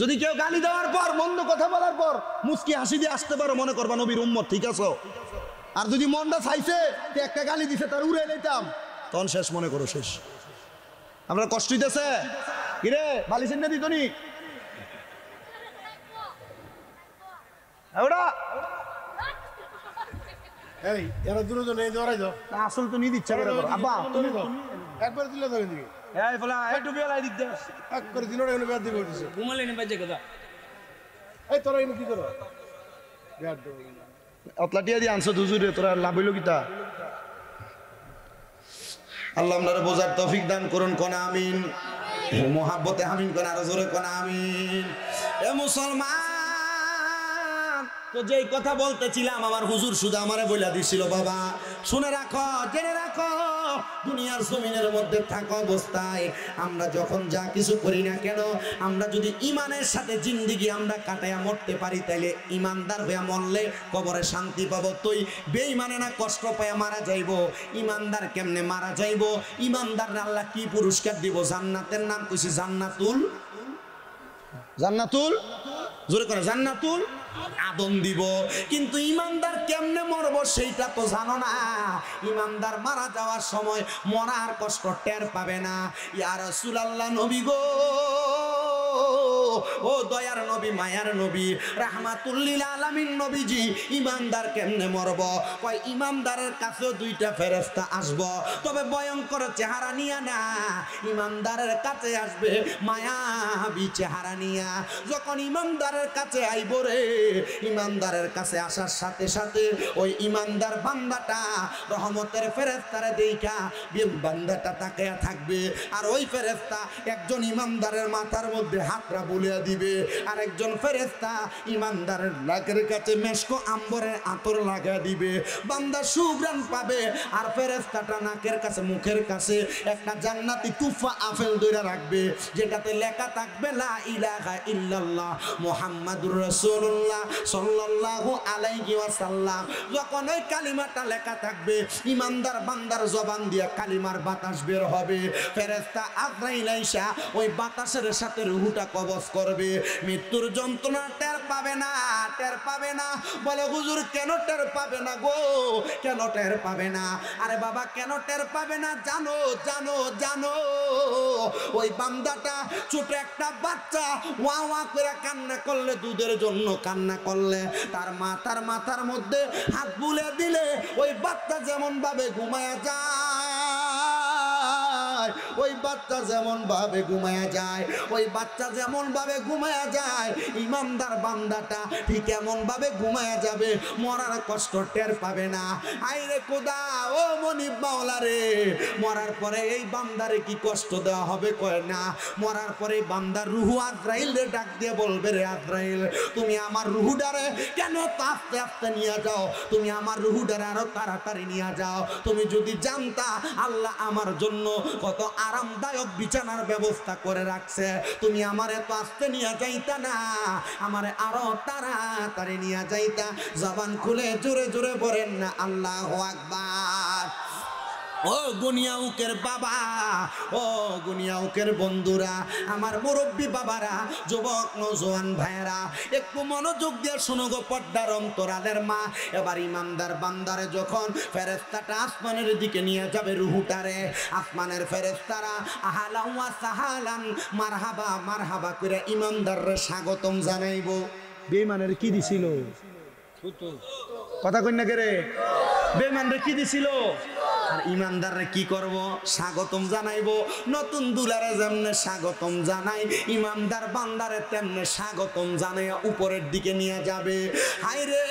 যদি কেউ গালি দেওয়ার পর, মন্দ কথা বলার পর মুচকি হাসি দিয়ে আসতে পারো, মনে করবা নবীর উম্মত ঠিক আছে। আর যদি মনটা চাইছে একটা গালি দিছে তার উড়ে নিতাম, তখন শেষ, মনে করো শেষ। আমরা কষ্ট হইতেছে কিরে, বালিশের না দিতনি এই এরা দুজন এই দৌড়াই দাও, আসল তো নিয়ে দিচ্ছে আব্বা, তুমি একবার দিলে তো এদিকে এই ফলা একটু বেলা দিতে এক করে দিল না, এগুলো ব্যাট দিয়ে দিছে। ঘুমালে নি বাজে কথা। এই তোরা এগুলো কি করো? ব্যাট দেবো অতলাটিয়া দিয়ে আনছো দুজুরে, তোরা লাভ হইল কিতা? আল্লাহ আপনারা বোঝার তৌফিক দান করুন, কোন আমিন। মোহাব্বতে আমিন কোন, আরো জোরে কোন আমিন। এ মুসলমান, তো যেই কথা বলতেছিলাম আমার হুজুর সুদা আমারে বইলা দিছিল, বাবা শুনে রাখো, জেনে রাখো, দুনিয়ার জমিনের মধ্যে থাকা অবস্থায় আমরা যখন যা কিছু করি না কেন, আমরা যদি ইমানের সাথে জিন্দিগি আমরা কাটায়া মরতে পারি, তাইলে ইমানদার হইয়া মরলে কবরে শান্তি পাবো। তুই বেঈমানে না কষ্ট পায়া মারা যাইব। ইমানদার কেমনে মারা যাইব? ইমানদার আল্লাহ কি পুরস্কার দিব? জান্নাতের নাম কইছি জান্নাতুল, জান্নাতুল জোরে করে জান্নাতুল আদম দিব। কিন্তু ইমানদার কেমনে মরব সেইটা তো জানো না। ইমানদার মারা যাওয়ার সময় মরার কষ্ট টের পাবে না। ইয়া রাসূলুল্লাহ, নবী গো, ও দয়ার নবী, মায়ার নবী, রাহমাতুল লিল আলামিন নবীজি, ইমানদার কেমনে মরব? কয় ইমানদারের কাছেও দুইটা ফেরেশতা আসবো, তবে ভয়ঙ্কর চেহারা নিয়া না। ইমানদারের কাছে আসবে মায়াবী চেহারা নিয়া। যখন ইমানদারের কাছে আইব রে, ইমানদারের কাছে আসার সাথে সাথে ওই ইমানদার বান্দাটা রহমতের ফেরেশতারে দেইখা বান্দাটা তাকায়া থাকবে। আর ওই ফেরেশতা একজন ইমানদারের মাথার মধ্যে হাতটা বুলিয়ে দিবে, আর একজন ফেরেশতা ইমানদারের নাকের কাছে মেশকো আম্বরের আতর লাগা দিবে। বান্দা সুঘ্রাণ পাবে, আর ফেরেশতাটা নাকের কাছে, মুখের কাছে একটা জান্নাতি তুফা আপেল ধরে রাখবে, যেটাতে লেখা থাকবে লা ইলাহা ইল্লাল্লাহ মুহাম্মাদুর রাসূলুল্লাহ সাল্লাল্লাহু আলাইহি ওয়াসাল্লাম। যখন ওই কালিমাটা লেখা থাকবে, ইমানদার বান্দার জবান দিয়ে কালিমার বাতাস বের হবে। ফেরেশতা আজরাইল আইসা ওই বাতাসের সাথে রূহটা কবজ করবে। মৃত্যুর যন্ত্রণা টের পাবে না, টের পাবে না। বলে হুজুর কেন টের পাবে না গো, কেন টের পাবে না? আরে বাবা কেন টের পাবে না জানো? জানো জানো ওই বান্দাটা ছোট একটা বাচ্চা ওয়া ওয়া করে কান্না করলে, দুধের জন্য কান্না করলে, তার মাথার মধ্যে হাত বুলে দিলে ওই বাচ্চা যেমন ভাবে ঘুমায়া যায়, ওই বাচ্চা যেমন ভাবে ঘুমায়া যায়, ওই বাচ্চা যেমন ভাবে ঘুমায়া যায়, ইমানদার বান্দাটা ঠিক এমন ভাবে ঘুমায়া যাবে, মরার কষ্ট টের পাবে না। আইরে খোদা, ও মনিব মাওলা রে, মরার পরে এই বান্দারে কি কষ্ট দেওয়া হবে? কয় না, মরার পরে বান্দার রুহু আজরাইল রে ডাক দিয়ে বলবে, রে আজরাইল, তুমি আমার রুহুডারে কেন আস্তে আস্তে নিয়ে যাও? তুমি আমার রুহুডারে আরো তাড়াতাড়ি নিয়ে যাও। তুমি যদি জানতা আল্লাহ আমার জন্য কত আরামদায়ক বিছানার ব্যবস্থা করে রাখছে, তুমি আমার এত আস্তে নিয়ে যাইতা না, আমারে আরো তাড়াতাড়ি নিয়ে যাইতা। জবান খুলে জোরে জোরে বলেন না আল্লাহু আকবার। ও গুনিয়াউকের বাবা, ও গুনিয়াউকের বন্ধুরা, আমার মুরব্বী বাবারা, যুবক নওজোয়ান ভাইয়েরা, একটু মনোযোগ দিয়ে শোনো গো পর্দার অন্তরালের মা। এবার ইমানদার বান্দারে যখন ফেরেশতাটা আসমানের দিকে নিয়ে যাবে রুহুটারে, আসমানের ফেরেশতারা আহালান ওয়া সাহালান মারহাবা মারহাবা করে ইমানদাররে স্বাগতম জানাইবো। বেঈমানের কি দিছিল? কথা কই না কে রে? বেঈমানরে কি দিছিল? আর ইমানদাররে কি করব? স্বাগতম জানাইবো। নতুন দুলারে যেমনে স্বাগতম জানাই, ইমানদার বান্দারে তেমনে স্বাগতম জানাইয়া উপরের দিকে নিয়ে যাবে। হায় রে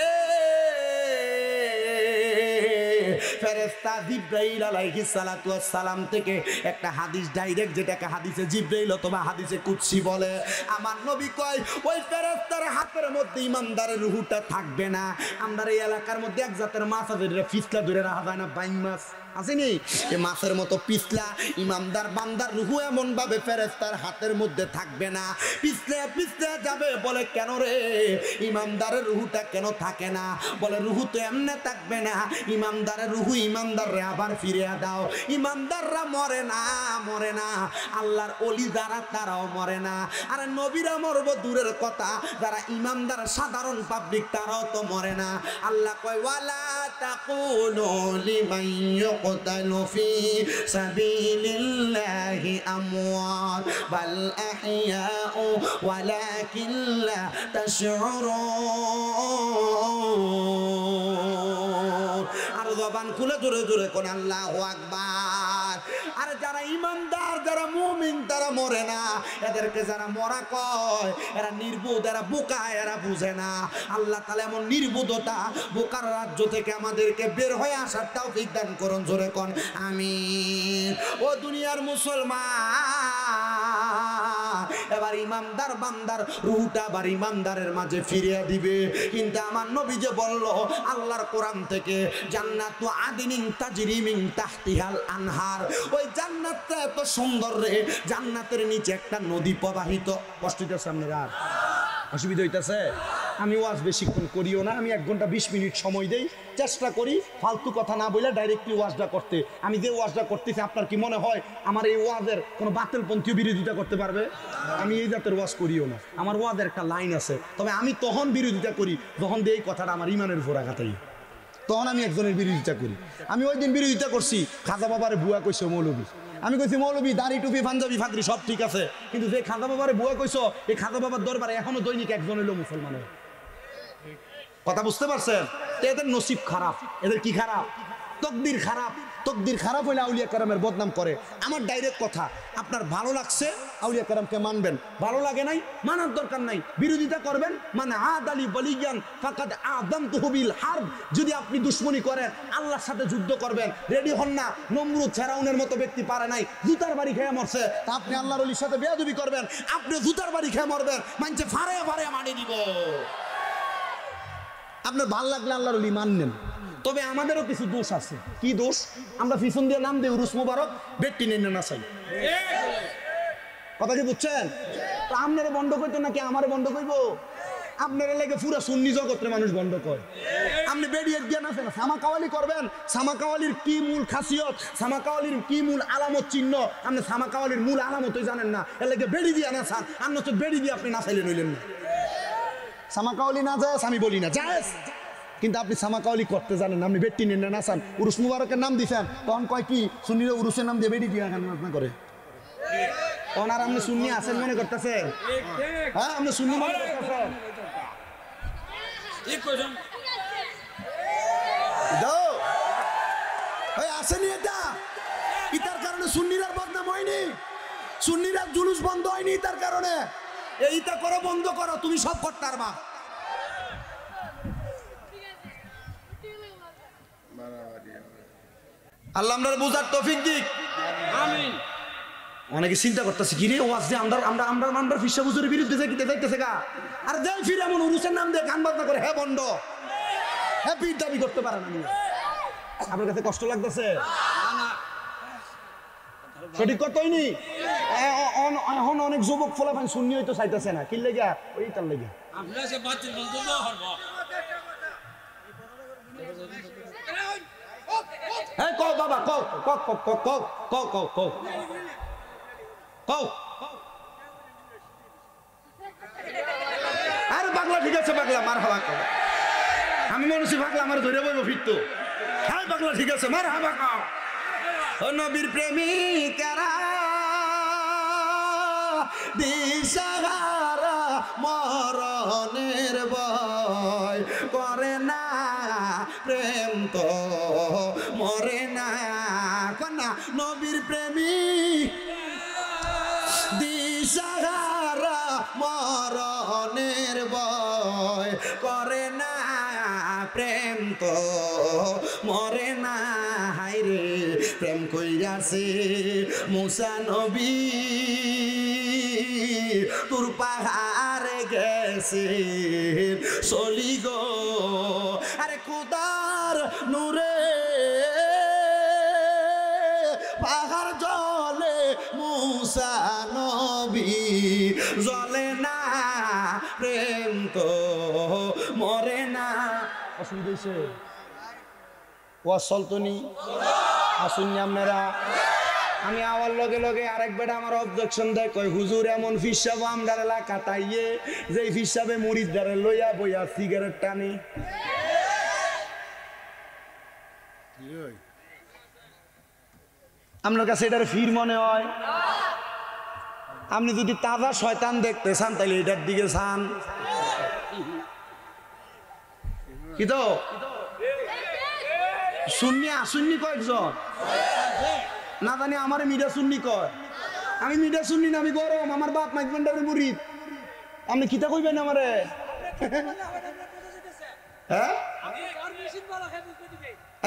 ফেরেশতা জিবরাইল আলাইহিস সালাতু ওয়াস সালাম থেকে একটা হাদিস ডাইরেক্ট, যেটাকে হাদিসে জিবরাইল অথবা হাদিসে কুদসি বলে, আমার নবী কয় ওই ফেরেশতার হাতের মধ্যে ইমানদারের রূহটা থাকবে না। আমরা এই এলাকার মধ্যে এক জাতের মাছ আছে, যেটা ফিসলা ধরে রাখা যায় না, বাইং মাছ আসেনি, এই মাছের মতো পিছলা ইমানদার বান্দার রূহ এমন ভাবে ফেরেশতার হাতের মধ্যে থাকবে না, পিছলে পিছলে যাবে। বলে কেন রে ইমানদারের রূহটা কেন থাকে না? বলে রূহ তো এমনে থাকবে না, ইমানদারের রূহ ইমানদাররে আবার ফিরিয়ে দাও। ইমানদাররা মরে না, মরে না। আল্লাহর ওলি যারা তারাও মরে না। আরে নবীরা মরব দূরের কথা, যারা ইমানদার সাধারণ পাবলিক তারাও তো মরে না। আল্লাহ কয় ওয়ালা তাকুলু লিমান يقتل في سبيل الله أموات بل أحياء ولكن لا تشعرون। আর জবান খুলে জোরে জোরে কোন আল্লাহু আকবার। আর যারা ইমানদার, যারা মুমিন, তারা মরে না। এদেরকে যারা মরা কয়, এরা নির্বোধ, এরা বোকা, এরা বুঝে না। আল্লাহ তাআলা এমন নির্বোধতা, বোকার রাজ্য থেকে আমাদেরকে বের হয়ে আসার তৌফিক দান করুন। জোরে কোন আমিন। ও দুনিয়ার মুসলমান, এবার ইমানদার বান্দার রূহটা আবার ইমানদারের মাঝে ফিরিয়ে দিবে। কিন্তু আমার নবী যে বলল আল্লাহর কোরআন থেকে, জান্নাতু আদিনিন তাজরি মিন তাহতিহাল আনহার, ওই জান্নাতটা এত সুন্দর রে, জান্নাতের নিচে একটা নদী প্রবাহিত। কষ্ট হইতেছে আপনার? আর অসুবিধা হইতেছে? আমি ওয়াজ বেশিক্ষণ করিও না, আমি 1 ঘন্টা 20 মিনিট সময় দেই, চেষ্টা করি ফালতু কথা না বলে ডাইরেক্টলি ওয়াজটা করতে। আমি যে ওয়াজটা করতেছি, আপনার কি মনে হয় আমার এই ওয়াজের কোনো বাতিলপন্থী বিরোধিতা করতে পারবে? আমি এই জাতের ওয়াজ করিও না। আমার ওয়াজের একটা লাইন আছে, তবে আমি তখন বিরোধিতা করি যখন এই কথাটা আমার ইমানের উপর আঘাত হয়, তখন আমি একজনের বিরোধিতা করি। আমি ওই দিন বিরোধিতা করছি, খাজা বাবারে বুয়া কইছে মৌলবী। আমি কইছি মৌলবী দাড়ি টুপি পাঞ্জাবি ফাকরি সব ঠিক আছে, কিন্তু যে খাজা বাবারে বুয়া কইছো, এই খাজা বাবার দরবারে এখনো দৈনিক একজন হইলো মুসলমানের। কথা বুঝতে পারছেন? এদের নসিব খারাপ। এদের কি খারাপ? তকদির খারাপ। তকদির খারাপ হইলে আউলিয়া কেরামের বদনাম করে। আমার ডাইরেক্ট কথা, আপনার ভালো লাগছে আউলিয়া কেরামকে মানবেন, ভালো লাগে নাই মানার দরকার নাই, বিরোধিতা করবেন। মানে আদালি বলিয়ান ফাকাদ আযামতুহু বিল হারব, যদি আপনি দুশমনী করেন আল্লাহর সাথে যুদ্ধ করবেন, রেডি হন না। নমরুদ ফেরাউনের মতো ব্যক্তি পারে নাই, জুতার বাড়ি খেয়ে মরছে, তা আপনি আল্লাহর ওলির সাথে বেয়াদবি করবেন, আপনি জুতার বাড়ি খেয়ে মরবেন, মানছে ফাড়ে ফাড়ে মানি দিব। আপনার ভাল লাগলে আল্লাহর ওলি মানলেন। তবে আমাদেরও কিছু দোষ আছে। কি দোষ? আমরা পিছন দিয়ে নাম দিই উরুস মোবারক, বেটি নেই না চাই। কথা কি বুঝছেন? তো আপনারা বন্ধ করতো নাকি আমারে বন্ধ করব? আপনারা লেগে পুরা সুন্নি জগতের মানুষ বন্ধ করে। আপনি বেরিয়ে জ্ঞান আছে না, সামা কাওয়ালি করবেন। সামা কাওয়ালির কি মূল খাসিয়ত, সামা কাওয়ালির কি মূল আলামত চিহ্ন, আপনি সামা কাওয়ালির মূল আলামতই জানেন না। এর লেগে বেড়ি দিয়ে না চান, আপনি তো বেড়ি দিয়ে আপনি না চাইলে নইলেন না। সামাকাওয়ালি না যায় আমি বলি না, যায়, কিন্তু আপনি সামাকাওয়ালি করতে জানেন, আপনি বেটি নেন না চান। উরুস মুবারকের নাম দিছেন, তখন কয় কি সুন্নিরা উরুসের নাম দিয়ে বেটি দিয়ে আপনার করে। ওনার আপনি সুন্নি আছেন মনে করতেছেন? হ্যাঁ, আপনি সুন্নি মনে করতেছেন? আসেনি এটা, ইতার কারণে সুন্নিরার বদনাম হয়নি, সুন্নিরার জুলুস বন্ধ হয়নি তার কারণে। এইটা করো, বন্ধ করো, তুমি সব করতে পারবা। আল্লাহ আমরা বুঝার তৌফিক দিক। আমিন। অনেকে চিন্তা করতেছে কি রে ওয়াজ যে আমরা ফিসা হুজুরের বিরুদ্ধে যাইতেছে গা। আর যাই ফিরে এমন উরুসের নাম দিয়ে গান বাজনা করে, হ্যাঁ বন্ধ, হ্যাঁ পিঠ দাবি করতে পারে না। আপনার কাছে কষ্ট লাগতেছে? সঠিক কথাই নি। এখন অনেক যুবক ফলাফান শূন্য হইতো চাইতেছে না, কি লেগা? ওই তার লেগে হ্যাঁ কও বাবা কও কও কও কও কও কও কও কও কও আরে পাগলা ঠিক আছে পাগলা মার হাওয়া কও আমি মনে হচ্ছে পাগলা আমার ধরে বইব ফিরতো হ্যাঁ পাগলা ঠিক আছে মার হাওয়া কও ও নবীর প্রেমিকারা দিশাহারা মরণের ভয় করে না প্রেম তো মরে না কন্যা নবীর প্রেমিক দিশাহারা মরণের ভয় করে না প্রেম তো মরে না হায়রে প্রেম কইরাছে মুসা নবী তোর পাহাড়ে গেছে চলি গো আরে খুদার নূরে পাহাড় জলে মুসা নবী জলে না প্রেম তো মরে না অসুবিধা হয়েছে ওয়াজ চলতনি আসুননি আপনারা আমি আওয়ার লগে লগে আরেক বেটা আমার অবজেকশন দেয় কই হুজুর এমন ফিসাব আমদার এলাকা তাইয়ে যে ফিসাবে মুড়ির দ্বারে লইয়া বইয়া সিগারেট টানি আপনার কাছে এটার ফির মনে হয় আপনি যদি তাজা শয়তান দেখতে চান তাহলে এটার দিকে চান কি তো শুননি আসুননি কয়েকজন না জানি আমার মিডিয়া শুননি কয় আমি মিডিয়া শুননি না আমি গরম আমার বাপ মাইজমেন্টারের মুরিদ আপনি কিতা কইবেন আমারে হ্যাঁ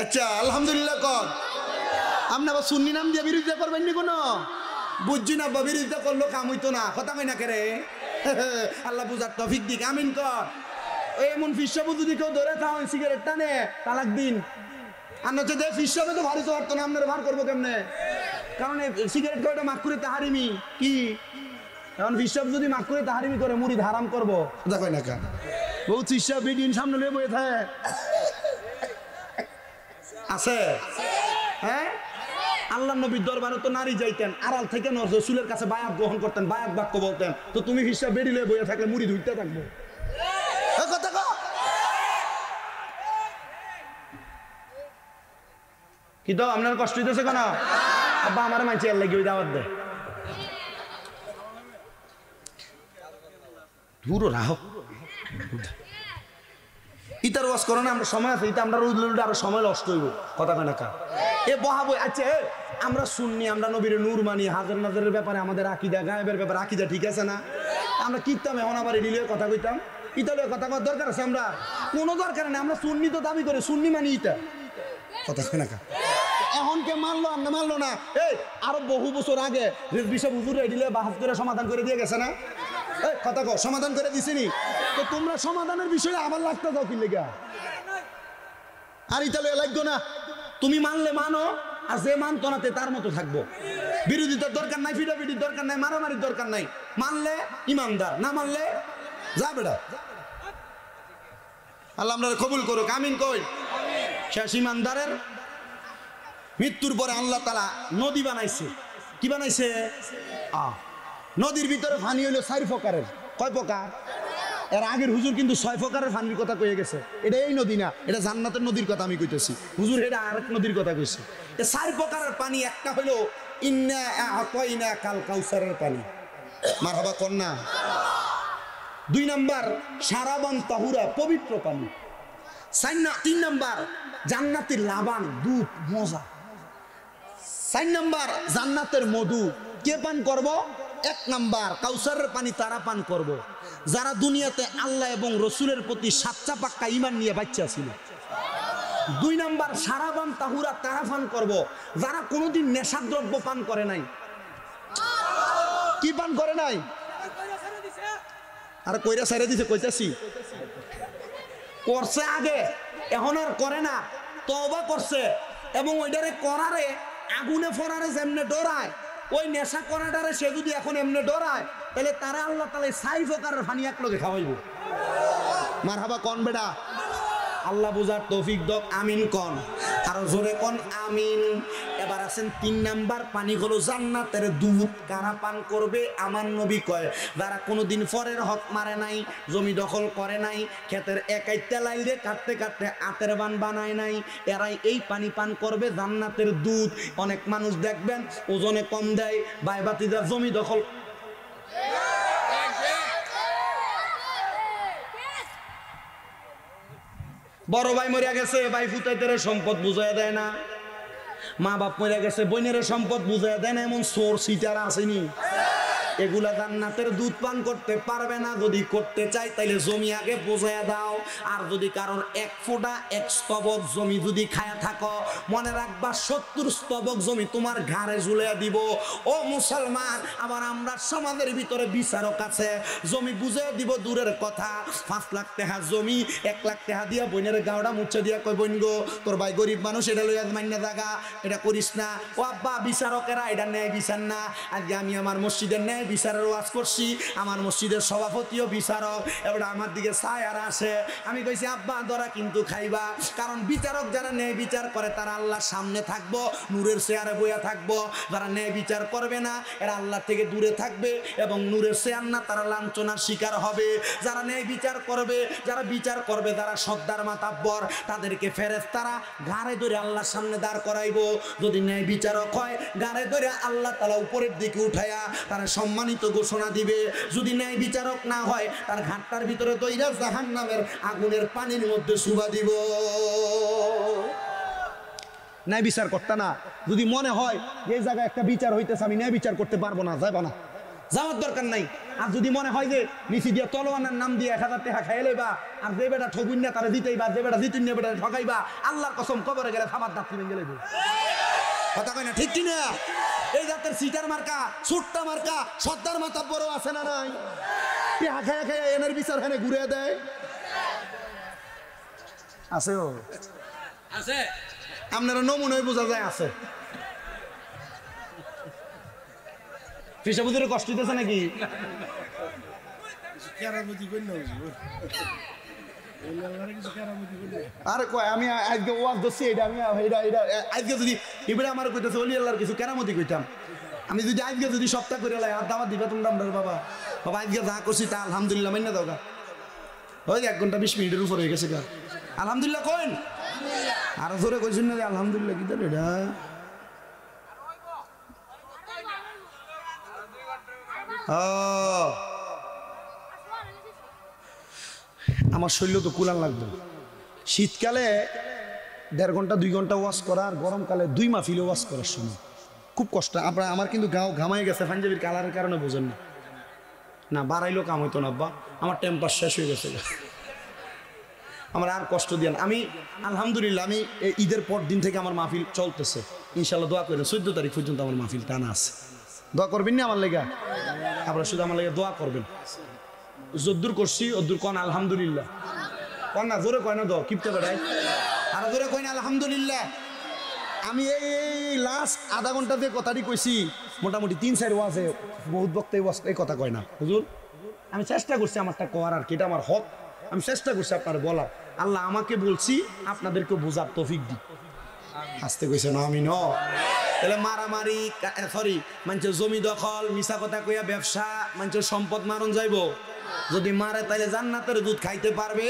আচ্ছা আলহামদুলিল্লাহ কর আপনি আবার শুননি নাম দিয়ে বিরোধিতা করবেন নি কোনো বুঝছি না বা বিরোধিতা করলো কাম হইতো না কথা কই না কেরে আল্লাহ বুঝার তৌফিক দিক আমিন কর এমন ফিসাবু যদি কেউ ধরে খাওয়ান সিগারেট টানে তালাক দিন আর নচ্ছে যে ফিসাবে তো ভারী চড়তো না আপনারা ভার করবো কেমনে কারণ সিগারেট খাওয়াটা মাক করে তাহারিমি কি এখন ফিসাব যদি মাক করে তাহারিমি করে মুড়ি হারাম করবো দেখো না কা বহু ফিসাব বিডিন সামনে লিয়ে বয়ে থাকে আছে হ্যাঁ আল্লাহ নবীর দরবারে তো নারী যাইতেন আড়াল থেকে রসুলের কাছে বায়াত গ্রহণ করতেন বায়াত বাক্য বলতেন তো তুমি ফিসাব বেড়ি লিয়ে বয়ে থাকলে মুড়ি ধুইতে থাকবো কি তো আপনার কষ্ট হইতেছে কেন আব্বা আমার মানছি আর লাগি ওই দাওয়াত দে দূর রাহ ইতার ওয়াজ করো না আমরা সময় আছে ইতা আমরা আরো সময় নষ্ট হইব কথা কয় না কা এ বহাবই আচ্ছা আমরা শুননি আমরা নবীর নূর মানি হাজার নাজারের ব্যাপারে আমাদের আকীদা গায়েবের ব্যাপারে আকীদা ঠিক আছে না আমরা কিতাম এখন আবার রিলিয়ে কথা কইতাম ইতালে কথা কওয়ার দরকার আছে আমরা কোনো দরকার নেই আমরা সুন্নি তো দাবি করে সুন্নি মানি ইতা কথা কয় না কা এখন কে মানলো আর না মানলো না এই আরো বহু বছর আগে রেজবি সাহেব হুজুর দিলে বাহাজ করে সমাধান করে দিয়ে গেছে না এই কথা কও সমাধান করে দিছিনি তো তোমরা সমাধানের বিষয়ে আবার লাগতে যাও কি লেগা আর ইতালে লাগতো না তুমি মানলে মানো আর যে মানতো না তার মতো থাকবো বিরোধিতার দরকার নাই ফিডাফিডির দরকার নাই মারামারির দরকার নাই মানলে ইমানদার না মানলে যা বেটা আল্লাহ আমরা কবুল করুক আমিন কই শেষ ইমানদারের মৃত্যুর পরে আল্লাহ তাআলা নদী বানাইছে কি বানাইছে নদীর ভিতরে পানি হইলো 4 প্রকারের কয় প্রকার এর আগের হুজুর কিন্তু 6 প্রকারের পানির কথা কয়ে গেছে এটা এই নদী না এটা জান্নাতের নদীর কথা আমি কইতেছি হুজুর এটা আরেক নদীর কথা কইছে এই 4 প্রকারের পানি একটা হইলো ইন্না আতাইনা কাল কাউসারের পানি মারহাবা কন্যা 2 নাম্বার শারাবান তাহুরা পবিত্র পানি 3 নাম্বার জান্নাতের লাবান দুধ মজা 4 নাম্বার জান্নাতের মধু কে পান করব 1 নাম্বার কাউসারের পানি তারা পান করব যারা দুনিয়াতে আল্লাহ এবং রসুলের প্রতি সাচ্চা পাক্কা ঈমান নিয়ে বাচ্চা ছিল 2 নাম্বার শারাবান তাহুরা তারা পান করব যারা কোনোদিন নেশাদ্রব্য পান করে নাই কি পান করে নাই আর কইরা ছেড়ে দিছে কইতাছি করছে আগে এখন আর করে না তওবা করছে এবং ওইটারে করারে আগুনে ফোড়ারে যেমনে ডরায় ওই নেশা করাটারে সে যদি এখন এমনে ডরায় তাহলে তারা আল্লাহ তাআলা 4 প্রকারের পানি একলগে খাওয়াইব মারহাবা কোন বেটা আল্লাহ বুঝার তৌফিক দাও আমিন কোন আরো জোরে কোন আমিন। এবার আছেন 3 নাম্বার পানি হলো জান্নাতের দুধ। কারা পান করবে? আমার নবী কয় যারা কোনোদিন পরের হক মারে নাই, জমি দখল করে নাই, ক্ষেতের একাই তেলাই দিয়ে কাটতে কাটতে আতের বান বানায় নাই, এরাই এই পানি পান করবে জান্নাতের দুধ। অনেক মানুষ দেখবেন ওজনে কম দেয়, ভাই-ভাতিজার জমি দখল, বড় ভাই মরিয়া গেছে, ভাই ফুতাইতে সম্পদ বুঝাইয়া দেয় না, মা বাপ মরিয়া গেছে, বোনের সম্পদ বুঝাইয়া দেয় না, এমন চোর সিটার আসেনি। এগুলা জান্নাতের দুধ পান করতে পারবে না। যদি করতে চাই তাইলে জমি আগে বুঝাইয়া দাও। আর যদি কারণ 1 ফোঁটা 1 স্তবক জমি যদি খায়া থাকো, মনে রাখবা 70 স্তবক জমি তোমার ঘাড়ে ঝুলিয়ে দিব। ও মুসলমান, আবার আমরা সমাজের ভিতরে বিচারক আছে, জমি বুঝাইয়া দিব দূরের কথা, 5 লাখ টাকা জমি 1 লাখ টাকা দিয়া বোনের গাওড়া মুছে দিয়া কই বোন গো তোর ভাই গরিব মানুষ, এটা লইয়া মাইনা জায়গা, এটা করিস না। ও আব্বা, বিচারকেরা এটা ন্যায় বিচার না। আজকে আমি আমার মসজিদের ন্যায় বিচারের ওয়াজ করছি, আমার মসজিদের সভাপতিও বিচারক, এবার আমার দিকে চায় আর আসে। আমি কইছি আব্বা ধরা কিন্তু খাইবা, কারণ বিচারক যারা ন্যায় বিচার করে তারা আল্লাহর সামনে থাকবো, নূরের চেয়ারে বইয়া থাকবো। যারা ন্যায় বিচার করবে না এরা আল্লাহ থেকে দূরে থাকবে এবং নূরের চেয়ার না, তারা লাঞ্ছনার শিকার হবে। যারা ন্যায় বিচার করবে, যারা বিচার করবে, যারা সর্দার মাতাব্বর, তাদেরকে ফেরেশতারা ঘাড়ে ধরে আল্লাহর সামনে দাঁড় করাইবো। যদি ন্যায় বিচারক হয় ঘাড়ে ধরে আল্লাহ তাআলা উপরের দিকে উঠায়া তারা সম্মানিত ঘোষণা দিবে। যদি ন্যায় বিচারক না হয় তার ঘাটটার ভিতরে দইরা জাহান্নামের আগুনের পানির মধ্যে সুবা দিব। ন্যায় বিচার করতে না, যদি মনে হয় যে এই জায়গায় একটা বিচার হইতেছে আমি ন্যায় বিচার করতে পারবো না, যাইবা না, যাওয়ার দরকার নাই। আর যদি মনে হয় যে নিচি দিয়ে তলোয়ানের নাম দিয়ে 1000 টাকা খাইয়ে লইবা, আর যে বেটা ঠগুন না তারা দিতেইবা, যে বেটা দিতুন না বেটা ঠগাইবা, আল্লাহর কসম কবরে গেলে খাবার দাঁত ভেঙে গেলে কথা কয় না, ঠিক কি না? এই জাতের সিটার মার্কা, সুট্টা মার্কা, সর্দার মাথা বড় আছে না নাই? খায়া খায়া এনের বিচার হেনে ঘুরে দেয়, আছে ও আছে, আপনারা নমুনায় বোঝা যায় আছে। ফিসাবুদের কষ্ট দিতেছে নাকি? আরে কয় আমি আজকে ওয়াজ ধরছি, এটা আমি আজকে যদি এবারে আমার কইতেছে অলি আল্লাহর কিছু কেরামতি কইতাম, আমি যদি আজকে যদি সপ্তাহ করে লাই আর দাওয়াত দিবা তোমরা বাবা বাবা আজকে যা করছি তা আলহামদুলিল্লাহ মাইনা দাও গা। ওই 1 ঘন্টা 20 মিনিটের উপর হয়ে গেছে গা, আলহামদুলিল্লাহ কইন। আর জোরে কইছেন না আলহামদুলিল্লাহ, কি দেন এটা? আমার শরীর তো কুলান লাগবে। শীতকালে 1.5 ঘন্টা 2 ঘন্টা ওয়াশ করা, আর গরমকালে 2 মাহফিলে ওয়াশ করার সময় খুব কষ্ট। আপনার আমার কিন্তু গাও ঘামাই গেছে, পাঞ্জাবির কালারের কারণে বোঝেন না, না বাড়াইলেও কাম হইতো না আব্বা, আমার টেম্পার শেষ হয়ে গেছে, আমার আর কষ্ট দিয়েন। আমি আলহামদুলিল্লাহ আমি ঈদের পর দিন থেকে আমার মাহফিল চলতেছে, ইনশাল্লাহ দোয়া করেন 14 তারিখ পর্যন্ত আমার মাহফিল টানা আছে। দোয়া করবেন না আমার লেগা? আপনারা শুধু আমার লেগে দোয়া করবেন। যদ্দুর করছি অদ্দুর কন আলহামদুলিল্লাহ, কন না জোরে কয় না, দো কিপতে বেড়ায় আর জোরে কয় না আলহামদুলিল্লাহ। আমি এই লাস্ট আধা ঘন্টা দিয়ে কথাটি কইছি, মোটামুটি 3-4 ওয়াজে বহুত বক্তাই ওয়াজ এই কথা কয় না। হুজুর আমি চেষ্টা করছি আমারটা করার, আর কি এটা আমার হক, আমি চেষ্টা করছি আপনার বলার। আল্লাহ আমাকে বলছি, আপনাদেরকে বোঝার তৌফিক দি। আসতে কইছে না আমি ন, তাহলে মারামারি সরি মানুষের জমি দখল, মিছা কথা কইয়া ব্যবসা, মানুষের সম্পদ মারণ যাইব। যদি মারে তাহলে জান্নাতের দুধ খাইতে পারবে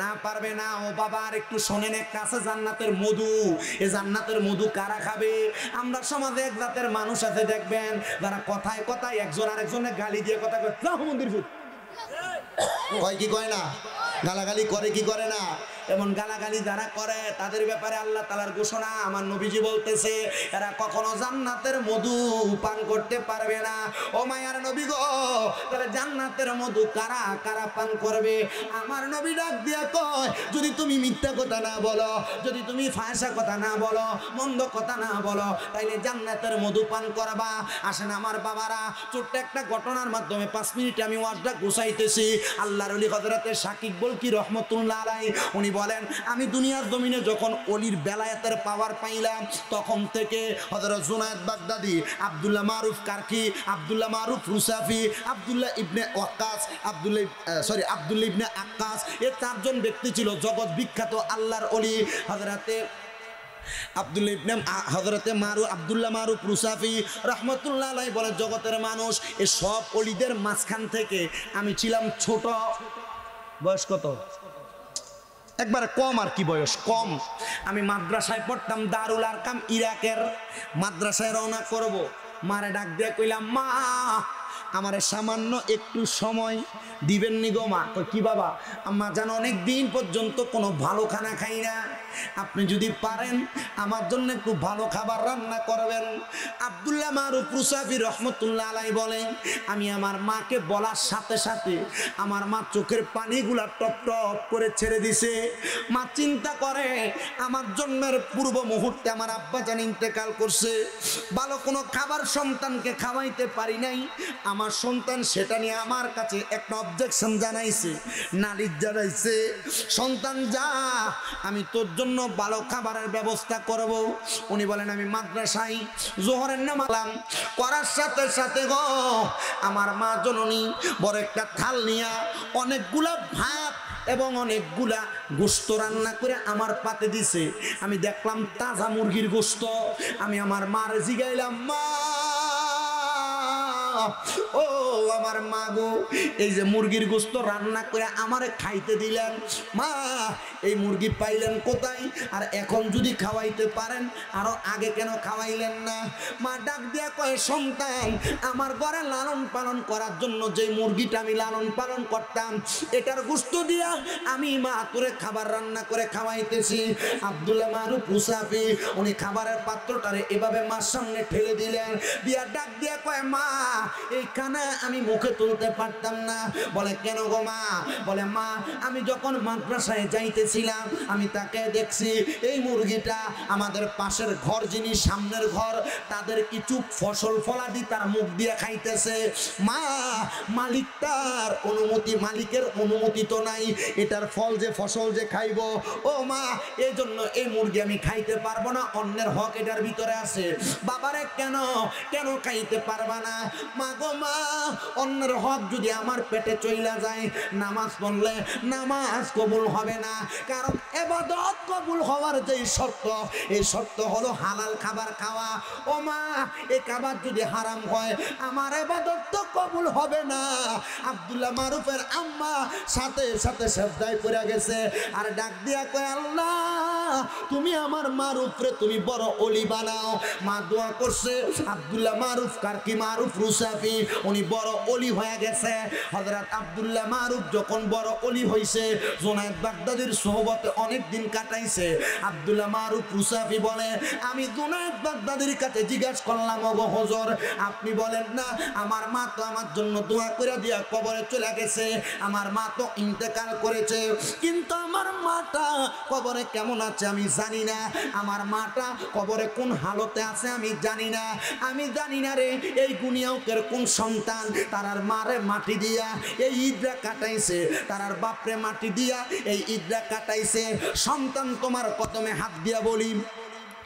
না? পারবে না। ও বাবা আর একটু শোনেন, একটা আছে জান্নাতের মধু। এই জান্নাতের মধু কারা খাবে? আমরা সমাজে এক জাতের মানুষ আছে দেখবেন, যারা কথায় কথায় একজন আরেকজনের গালি দিয়ে কথা কয়, যাও মন্দির ফুট কয় কি কয় না, গালাগালি করে কি করে না? এমন গালাগালি যারা করে তাদের ব্যাপারে আল্লাহ তাআলার ঘোষণা, আমার নবীজি বলতেছে এরা কখনো জান্নাতের মধু পান করতে পারবে না। ও মায়ার নবী গো, তাহলে জান্নাতের মধু কারা কারা পান করবে? আমার নবী ডাক দিয়া কয়, যদি তুমি মিথ্যা কথা না বলো, যদি তুমি ফাঁসা কথা না বলো, মন্দ কথা না বলো, তাইলে জান্নাতের মধু পান করবা। আসেন আমার বাবারা, ছোট্ট একটা ঘটনার মাধ্যমে 5 মিনিটে আমি ওয়াজটা গুছাইতেছি। আল্লাহর ওলি হযরতে শাকিব বলকি রহমতুল্লাহ আলাইহি উনি বলেন, আমি দুনিয়ার জমিনে যখন অলির বেলায়েতের পাওয়ার পাইলাম, তখন থেকে হযরত জুনায়েদ বাগদাদি, আব্দুল্লাহ মারুফ কারকি, আব্দুল্লাহ মারুফ রুসাফি, আব্দুল্লাহ ইবনে ওয়াক্কাস, আব্দুল্লাহ ইবনে আক্কাস, এই 4 জন ব্যক্তি ছিল জগৎ বিখ্যাত আল্লাহর ওলি। হযরতে আব্দুল্লাহ ইবনে হযরতে আব্দুল্লাহ মারুফ রুসাফি রাহমাতুল্লাহ আলাইহি বলে, জগতের মানুষ এই সব ওলিদের মাঝখান থেকে আমি ছিলাম ছোট। বয়স কত? একবারে কম আর কি, বয়স কম। আমি মাদ্রাসায় পড়তাম, দারুল আরকাম ইরাকের মাদ্রাসায় রওনা করব। মারে ডাক দিয়ে কইলাম, মা আমারে সামান্য একটু সময় দিবেন নি গো মা? তো কি বাবা? আম্মা জানো অনেক দিন পর্যন্ত কোনো ভালো খানা খাই না, আপনি যদি পারেন আমার জন্য একটু ভালো খাবার রান্না করবেন। আব্দুল্লাহ মারুফ রুসাফি রহমতুল্লাহ আলাইহি বলেন, আমি আমার মাকে বলার সাথে সাথে আমার মা চোখের পানিগুলা টপ টপ করে ছেড়ে দিছে। মা চিন্তা করে আমার জন্মের পূর্ব মুহূর্তে আমার আব্বা জান ইন্তেকাল করছে, ভালো কোনো খাবার সন্তানকে খাওয়াইতে পারি নাই। আমার সন্তান সেটা নিয়ে আমার কাছে একটা অবজেকশন জানাইছে, নালিশ জানাইছে, সন্তান যা আমি তোর জন্য ভালো খাবারের ব্যবস্থা করব। উনি বলেন, আমি মাদ্রাসায় জোহরের নামাজ করার সাথে সাথে গো আমার মা জননী বড় একটা থাল নিয়া অনেকগুলা ভাত এবং অনেকগুলা গোস্ত রান্না করে আমার পাতে দিছে। আমি দেখলাম তাজা মুরগির গোস্ত। আমি আমার মার জিগাইলাম, মা ও আমার মা গো, এই যে মুরগির গোস্ত রান্না করে আমারে খাইতে দিলেন, মা এই মুরগি পাইলেন কোথায়? আর এখন যদি খাওয়াইতে পারেন আরো আগে কেন খাওয়াইলেন না? মা ডাক দিয়া কয়, সন্তান আমার ঘরে লালন পালন করার জন্য যে মুরগিটা আমি লালন পালন করতাম এটার গোস্ত দিয়া আমি মা তোরে খাবার রান্না করে খাওয়াইতেছি। আব্দুল্লাহ মারুফ রুসাফি উনি খাবারের পাত্রটারে এভাবে মার সামনে ঠেলে দিলেন, দিয়া ডাক দিয়া কয়, মা এই খানা আমি মুখে তুলতে পারতাম না। বলে, কেন গো মা? বলে, মা আমি যখন মাদ্রাসায় যাইতেছিলাম আমি তাকে দেখছি এই মুরগিটা আমাদের পাশের ঘর, যিনি সামনের ঘর, তাদের কিছু ফসল ফলাদি তার মুখ দিয়ে খাইতেছে। মা মালিক তার অনুমতি, মালিকের অনুমতি তো নাই, এটার ফল যে ফসল যে খাইব, ও মা এই জন্য এই মুরগি আমি খাইতে পারবো না, অন্যের হক এটার ভিতরে আছে। বাবারে কেন কেন খাইতে পারবা না? মা গো মা, অন্যের হক যদি আমার পেটে চইলা যায়, নামাজ পড়লে নামাজ কবুল হবে না, কারণ ইবাদত কবুল হওয়ার যে শর্ত, এই শর্ত হলো হালাল খাবার খাওয়া। ও মা এই খাবার যদি হারাম হয় আমার ইবাদত তো কবুল হবে না। আব্দুল্লাহ মারুফের আম্মা সাথে সাথে সেজদায় পড়ে গেছে আর ডাক দিয়া কয়, আল্লাহ তুমি আমার মারুফরে তুমি বড় ওলি বানাও। মা দোয়া করছে, আব্দুল্লাহ মারুফ কার কি মারুফ রুসাফি উনি বড় ওলি হয়ে গেছে। হযরত আব্দুল্লাহ মারুফ যখন বড় ওলি হইছে, জুনায়েদ বাগদাদির সোহবতে অনেক দিন কাটাইছে। আব্দুল্লাহ মারুফ রুসাফি বলে, আমি জুনায়েদ বাগদাদির কাছে জিজ্ঞাসা করলাম, ওগো হুজুর আপনি বলেন না আমার মা তো আমার জন্য দোয়া করে দিয়া কবরে চলে গেছে, আমার মা তো ইন্তেকাল করেছে, কিন্তু আমার মাটা কবরে কেমন আছে আমি জানি না, আমার মাটা কবরে কোন হালতে আছে আমি জানি না, আমি জানি না রে এই গুনিয়াউকের কোন সন্তান তারার মারে মাটি দিয়া এই ঈদরা কাটাইছে, তারার বাপরে মাটি দিয়া এই ঈদরা কাটাইছে। সন্তান তোমার কদমে হাত দিয়া বলি,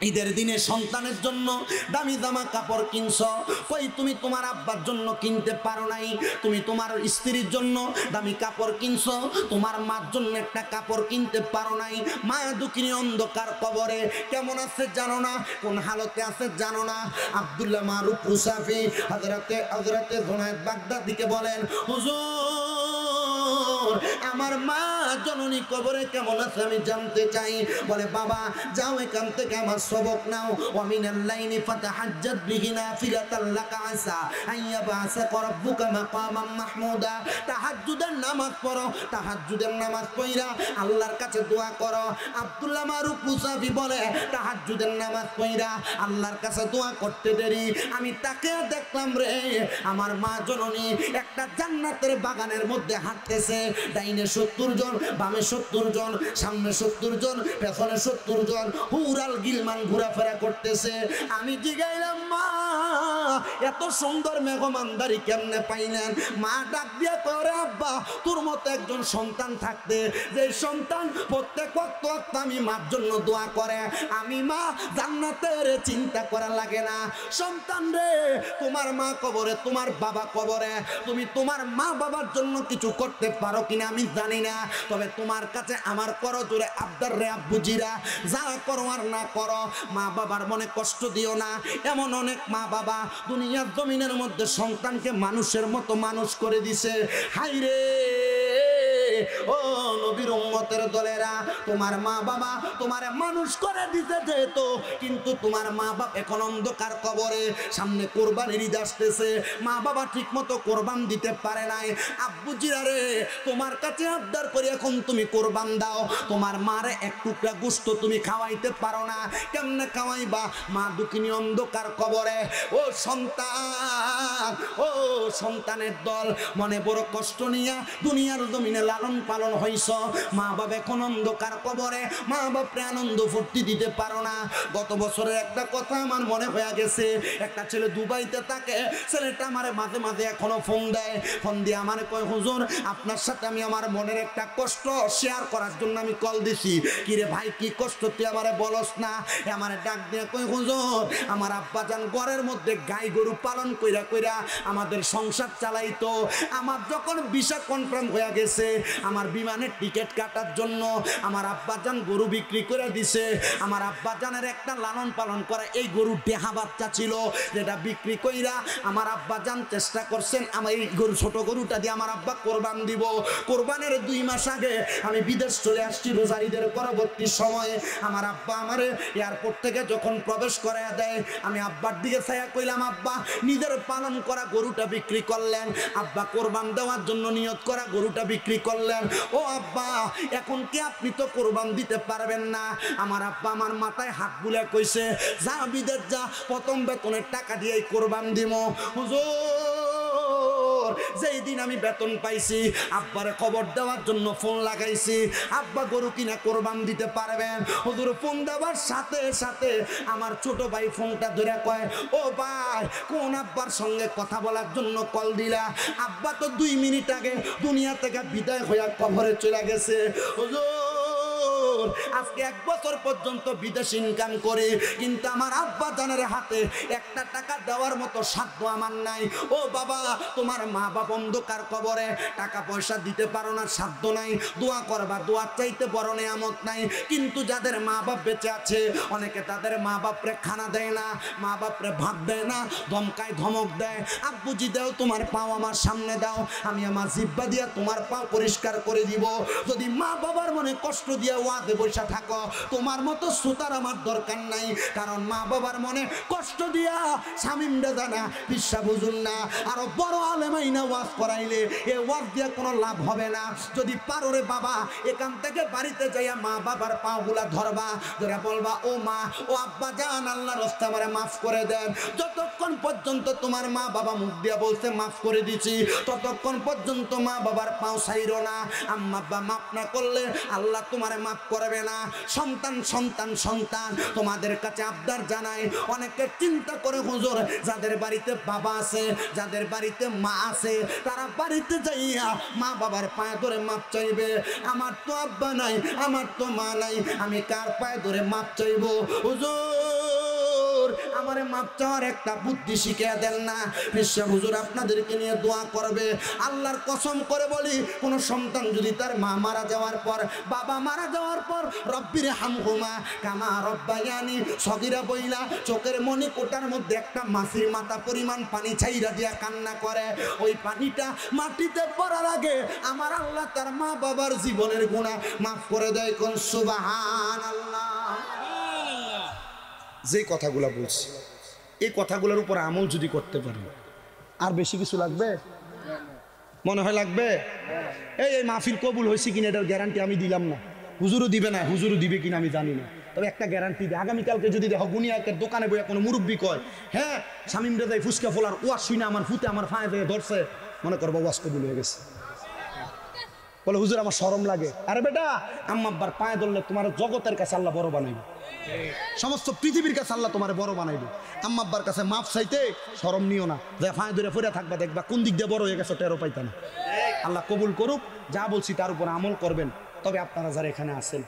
ঈদের দিনে সন্তানের জন্য দামি দামা কাপড় কিনছো, কই তুমি তোমার আব্বার জন্য কিনতে পারো নাই? তুমি তোমার স্ত্রীর জন্য দামি কাপড় কিনছো, তোমার মার জন্য একটা কাপড় কিনতে পারো নাই। মায়া দুঃখিনী অন্ধকার কবরে কেমন আছে জানো না, কোন হালতে আছে জানো না। আব্দুল্লাহ মারুফ রুসাফি হযরতে জুনায়েদ বাগদাদিকে বলেন, হুজুর আমার মা জননী কবরে কেমন আছে আমি জানতে চাই। বলে, বাবা যাও এখান থেকে আমার সবক নাও। ওয়া মিনাল লাইলি ফাতাহাজ্জাদ বিহি নাফিলাতাল লাকা আসা আইয়াবাসাকা রাব্বুকা মাকামান মাহমুদা। তাহাজ্জুদের নামাজ পড়ো, তাহাজ্জুদের নামাজ পড়া আল্লাহর কাছে দোয়া করো। আব্দুল্লাহ মারুফ রুসাফি বলে, তাহাজ্জুদের নামাজ পড়া আল্লাহর কাছে দোয়া করতে দেরি আমি তাকে দেখলাম রে আমার মা জননী একটা জান্নাতের বাগানের মধ্যে হাঁটতেছে, ডাইনে 70 জন, বামে 70 জন, সামনে 70 জন, পেছনে 70 জন, হুরাল গিলমান ঘোরাফেরা করতেছে। আমি জিগাইলাম, মা এত সুন্দর মেঘমানদারি কেমনে পাইলেন? মা ডাক দিয়া করে, আব্বা তোর মতো একজন সন্তান থাকতে, যে সন্তান প্রত্যেক ওয়াক্ত আমি মার জন্য দোয়া করে, আমি মা জান্নাতের চিন্তা করা লাগে না। সন্তান রে তোমার মা কবরে, তোমার বাবা কবরে, তুমি তোমার মা বাবার জন্য কিছু করতে পারো কিনা আমি জানি না, তবে তোমার কাছে আমার করজোরে আবদার রে আব্বুজিরা, যা করো আর না করো, মা বাবার মনে কষ্ট দিও না। এমন অনেক মা বাবা দুনিয়ার জমিনের মধ্যে সন্তানকে মানুষের মতো মানুষ করে দিছে। হাই রে ও নবীর উম্মতের দলেরা, তোমার মা বাবা তোমারে মানুষ করে দিতে যেহেতু, কিন্তু তোমার মা বাবা এখন অন্ধকার কবরে, সামনে কোরবানির ঈদ আসতেছে, মা বাবা ঠিক মতো কোরবান দিতে পারে নাই। আব্বুজিরা রে, তোমার কাছে আবদার করে এখন তুমি কোরবান দাও, তোমার মারে এক টুকরা গোশত তুমি খাওয়াইতে পারো না, কেমনে খাওয়াইবা? মা দুঃখিনী অন্ধকার কবরে। ও সন্তান, ও সন্তানের দল, মনে বড় কষ্ট নিয়ে দুনিয়ার জমিনে লালন পালন হইছ, মা বাবা এখন অন্ধকার কবরে, মা বাপরে আনন্দ ফুর্তি দিতে পারো না। গত বছরের একটা কথা আমার মনে হয়ে গেছে, একটা ছেলে দুবাইতে থাকে, ছেলেটা আমার মাঝে মাঝে এখনো ফোন দেয়, ফোন দিয়ে আমার কয় হুজুর আপনার সাথে আমি আমার মনের একটা কষ্ট শেয়ার করার জন্য আমি কল দিছি। কিরে ভাই কি কষ্ট তুই আমারে বলস না? আমার ডাক দিয়ে কয় হুজুর আমার আব্বাজান ঘরের মধ্যে গাই গরু পালন কইরা কইরা আমাদের সংসার চালাইতো, আমার যখন ভিসা কনফার্ম হয়ে গেছে, আমার বিমানের টিকিট কাটার জন্য আমার আব্বাজান গরু বিক্রি করে দিছে। আমার আব্বাজানের একটা লালন পালন করা এই গরু ডেহা বাচ্চা ছিল, যেটা বিক্রি কইরা আমার আব্বাজান চেষ্টা করছেন আমার এই গরু ছোট গরুটা দিয়ে আমার আব্বা কোরবান দিব। কোরবানের 2 মাস আগে আমি বিদেশ চলে আসছি রোজারিদের পরবর্তী সময়ে। আমার আব্বা আমারে এয়ারপোর্ট থেকে যখন প্রবেশ করায় দেয়, আমি আব্বার দিকে ছায়া কইলাম আব্বা নিজের পালন করা গরুটা বিক্রি করলেন, আব্বা কোরবান দেওয়ার জন্য নিয়ত করা গরুটা বিক্রি করলেন। ও আব্বা এখন কি আপনি তো কোরবান দিতে পারবেন না? আমার আব্বা আমার মাথায় হাত বুলে কইছে যা বিদেশ যা, প্রথম বেতনের টাকা দিয়ে কোরবান দিব। হুজুর যেই দিন আমি বেতন পাইছি আব্বারে খবর দেওয়ার জন্য ফোন লাগাইছি, আব্বা গরু কিনা কোরবান দিতে পারবেন? হুজুর ফোন দেওয়ার সাথে সাথে আমার ছোট ভাই ফোনটা ধরে কয় ও ভাই কোন আব্বার সঙ্গে কথা বলার জন্য কল দিলা? আব্বা তো 2 মিনিট আগে দুনিয়া থেকে বিদায় হয়ে কবরে চলে গেছে। হুজুর আজকে 1 বছর পর্যন্ত বিদেশ ইনকাম করে, কিন্তু আমার আব্বা জানের হাতে একটা টাকা দেওয়ার মতো সাধ্য আমার নাই। ও বাবা তোমার মা বাবা অন্ধকার কবরে, টাকা পয়সা দিতে পারো না, সাধ্য নাই, দোয়া করবা, দোয়ার চাইতে বড় নিয়ামত নাই। কিন্তু যাদের মা বাপ বেঁচে আছে, অনেকে তাদের মা বাপরে খানা দেয় না, মা বাপরে ভাত দেয় না, ধমকায় ধমক দেয়, আব্বুজি দাও তোমার পাও আমার সামনে দাও, আমি আমার জিহ্বা দিয়া তোমার পাও পরিষ্কার করে দিব। যদি মা বাবার মনে কষ্ট দিয়ে ওয়াদে বসে থাকো, তোমার মতো সুতার আমার দরকার নাই, কারণ মা বাবার মনে কষ্ট দিয়া শামিম বেদানা বিশ্বা বুঝুন না, আরো বড় আলেমাইনা ওয়াজ করাইলে এ ওয়াজ দিয়ে কোনো লাভ হবে না। যদি পারো রে বাবা এখান থেকে বাড়িতে যাইয়া মা বাবার পাগুলা ধরবা, ধরে বলবা ও মা ও আব্বা জান আল্লাহর রাস্তায় আমারে মাফ করে দেন। যতক্ষণ পর্যন্ত তোমার মা বাবা মুখ দিয়া বলতে মাফ করে দিছি, ততক্ষণ পর্যন্ত মা বাবার পাও ছাইরো না। আম্মা আব্বা মাফ না করলে আল্লাহ তোমারে মাফ করবে না। সন্তান সন্তান সন্তান তোমাদের কাছে আবদার জানাই, অনেকে চিন্তা করে হুজুর যাদের বাড়িতে বাবা আছে, যাদের বাড়িতে মা আছে, তারা বাড়িতে যাইয়া মা বাবার পায়ে ধরে মাপ চাইবে। আমার তো আব্বা নাই, আমার তো মা নাই, আমি কার পায়ে ধরে মাপ চাইবো? হুজুর আমারে মাপ চাওয়ার একটা বুদ্ধি শিখিয়ে দেন না। বিশ্ব হুজুর আপনাদেরকে নিয়ে দোয়া করবে। আল্লাহর কসম করে বলি, কোন সন্তান যদি তার মা মারা যাওয়ার পর, বাবা মারা যাওয়ার পর রব্বির হামহুমা কামা রব্বায়ানি সগীরা বইলা চোখের মনি কোটার মধ্যে একটা মাছির মাথা পরিমাণ পানি ছাইরা দিয়া কান্না করে, ওই পানিটা মাটিতে পড়ার আগে আমার আল্লাহ তার মা বাবার জীবনের গুনাহ মাফ করে দেয়। কোন সুবহানাল্লাহ। যে কথাগুলো বলছি এই কথাগুলোর উপর আমল যদি করতে পারি, আর বেশি কিছু লাগবে? মনে হয় লাগবে? এই মাহফিল কবুল হয়েছে কিনা এটার গ্যারান্টি আমি দিলাম না, হুজুরও দিবে না, হুজুরও দিবে কিনা আমি জানি না, তবে একটা গ্যারান্টি দেয়, আগামীকালকে যদি দেখো গুনিয়াকের দোকানে বইয়া কোনো মুরব্বী কয় হ্যাঁ শামিম রেজাই ফুচকা ফোলার ওয়াজ শুনে আমার ফুতে আমার ফায়ে ফেয়ে ধরছে, মনে করবো ওয়াজ কবুল হয়ে গেছে। বলে হুজুর আমার শরম লাগে। আরে বেটা আম্মা আব্বার পায়ে ধরলে তোমার জগতের কাছে আল্লাহ বড় বানাইবে, সমস্ত পৃথিবীর কাছে আল্লাহ তোমার বড় বানাইবে। আম্মা আব্বার কাছে মাপ চাইতে শরম নিও না, যে ফায়ে ধরে ফিরে থাকবা, দেখবা কোন দিক দিয়ে বড় হয়ে গেছে টেরো পাইতা না। আল্লাহ কবুল করুক, যা বলছি তার উপর আমল করবেন। তবে আপনারা যারা এখানে আছেন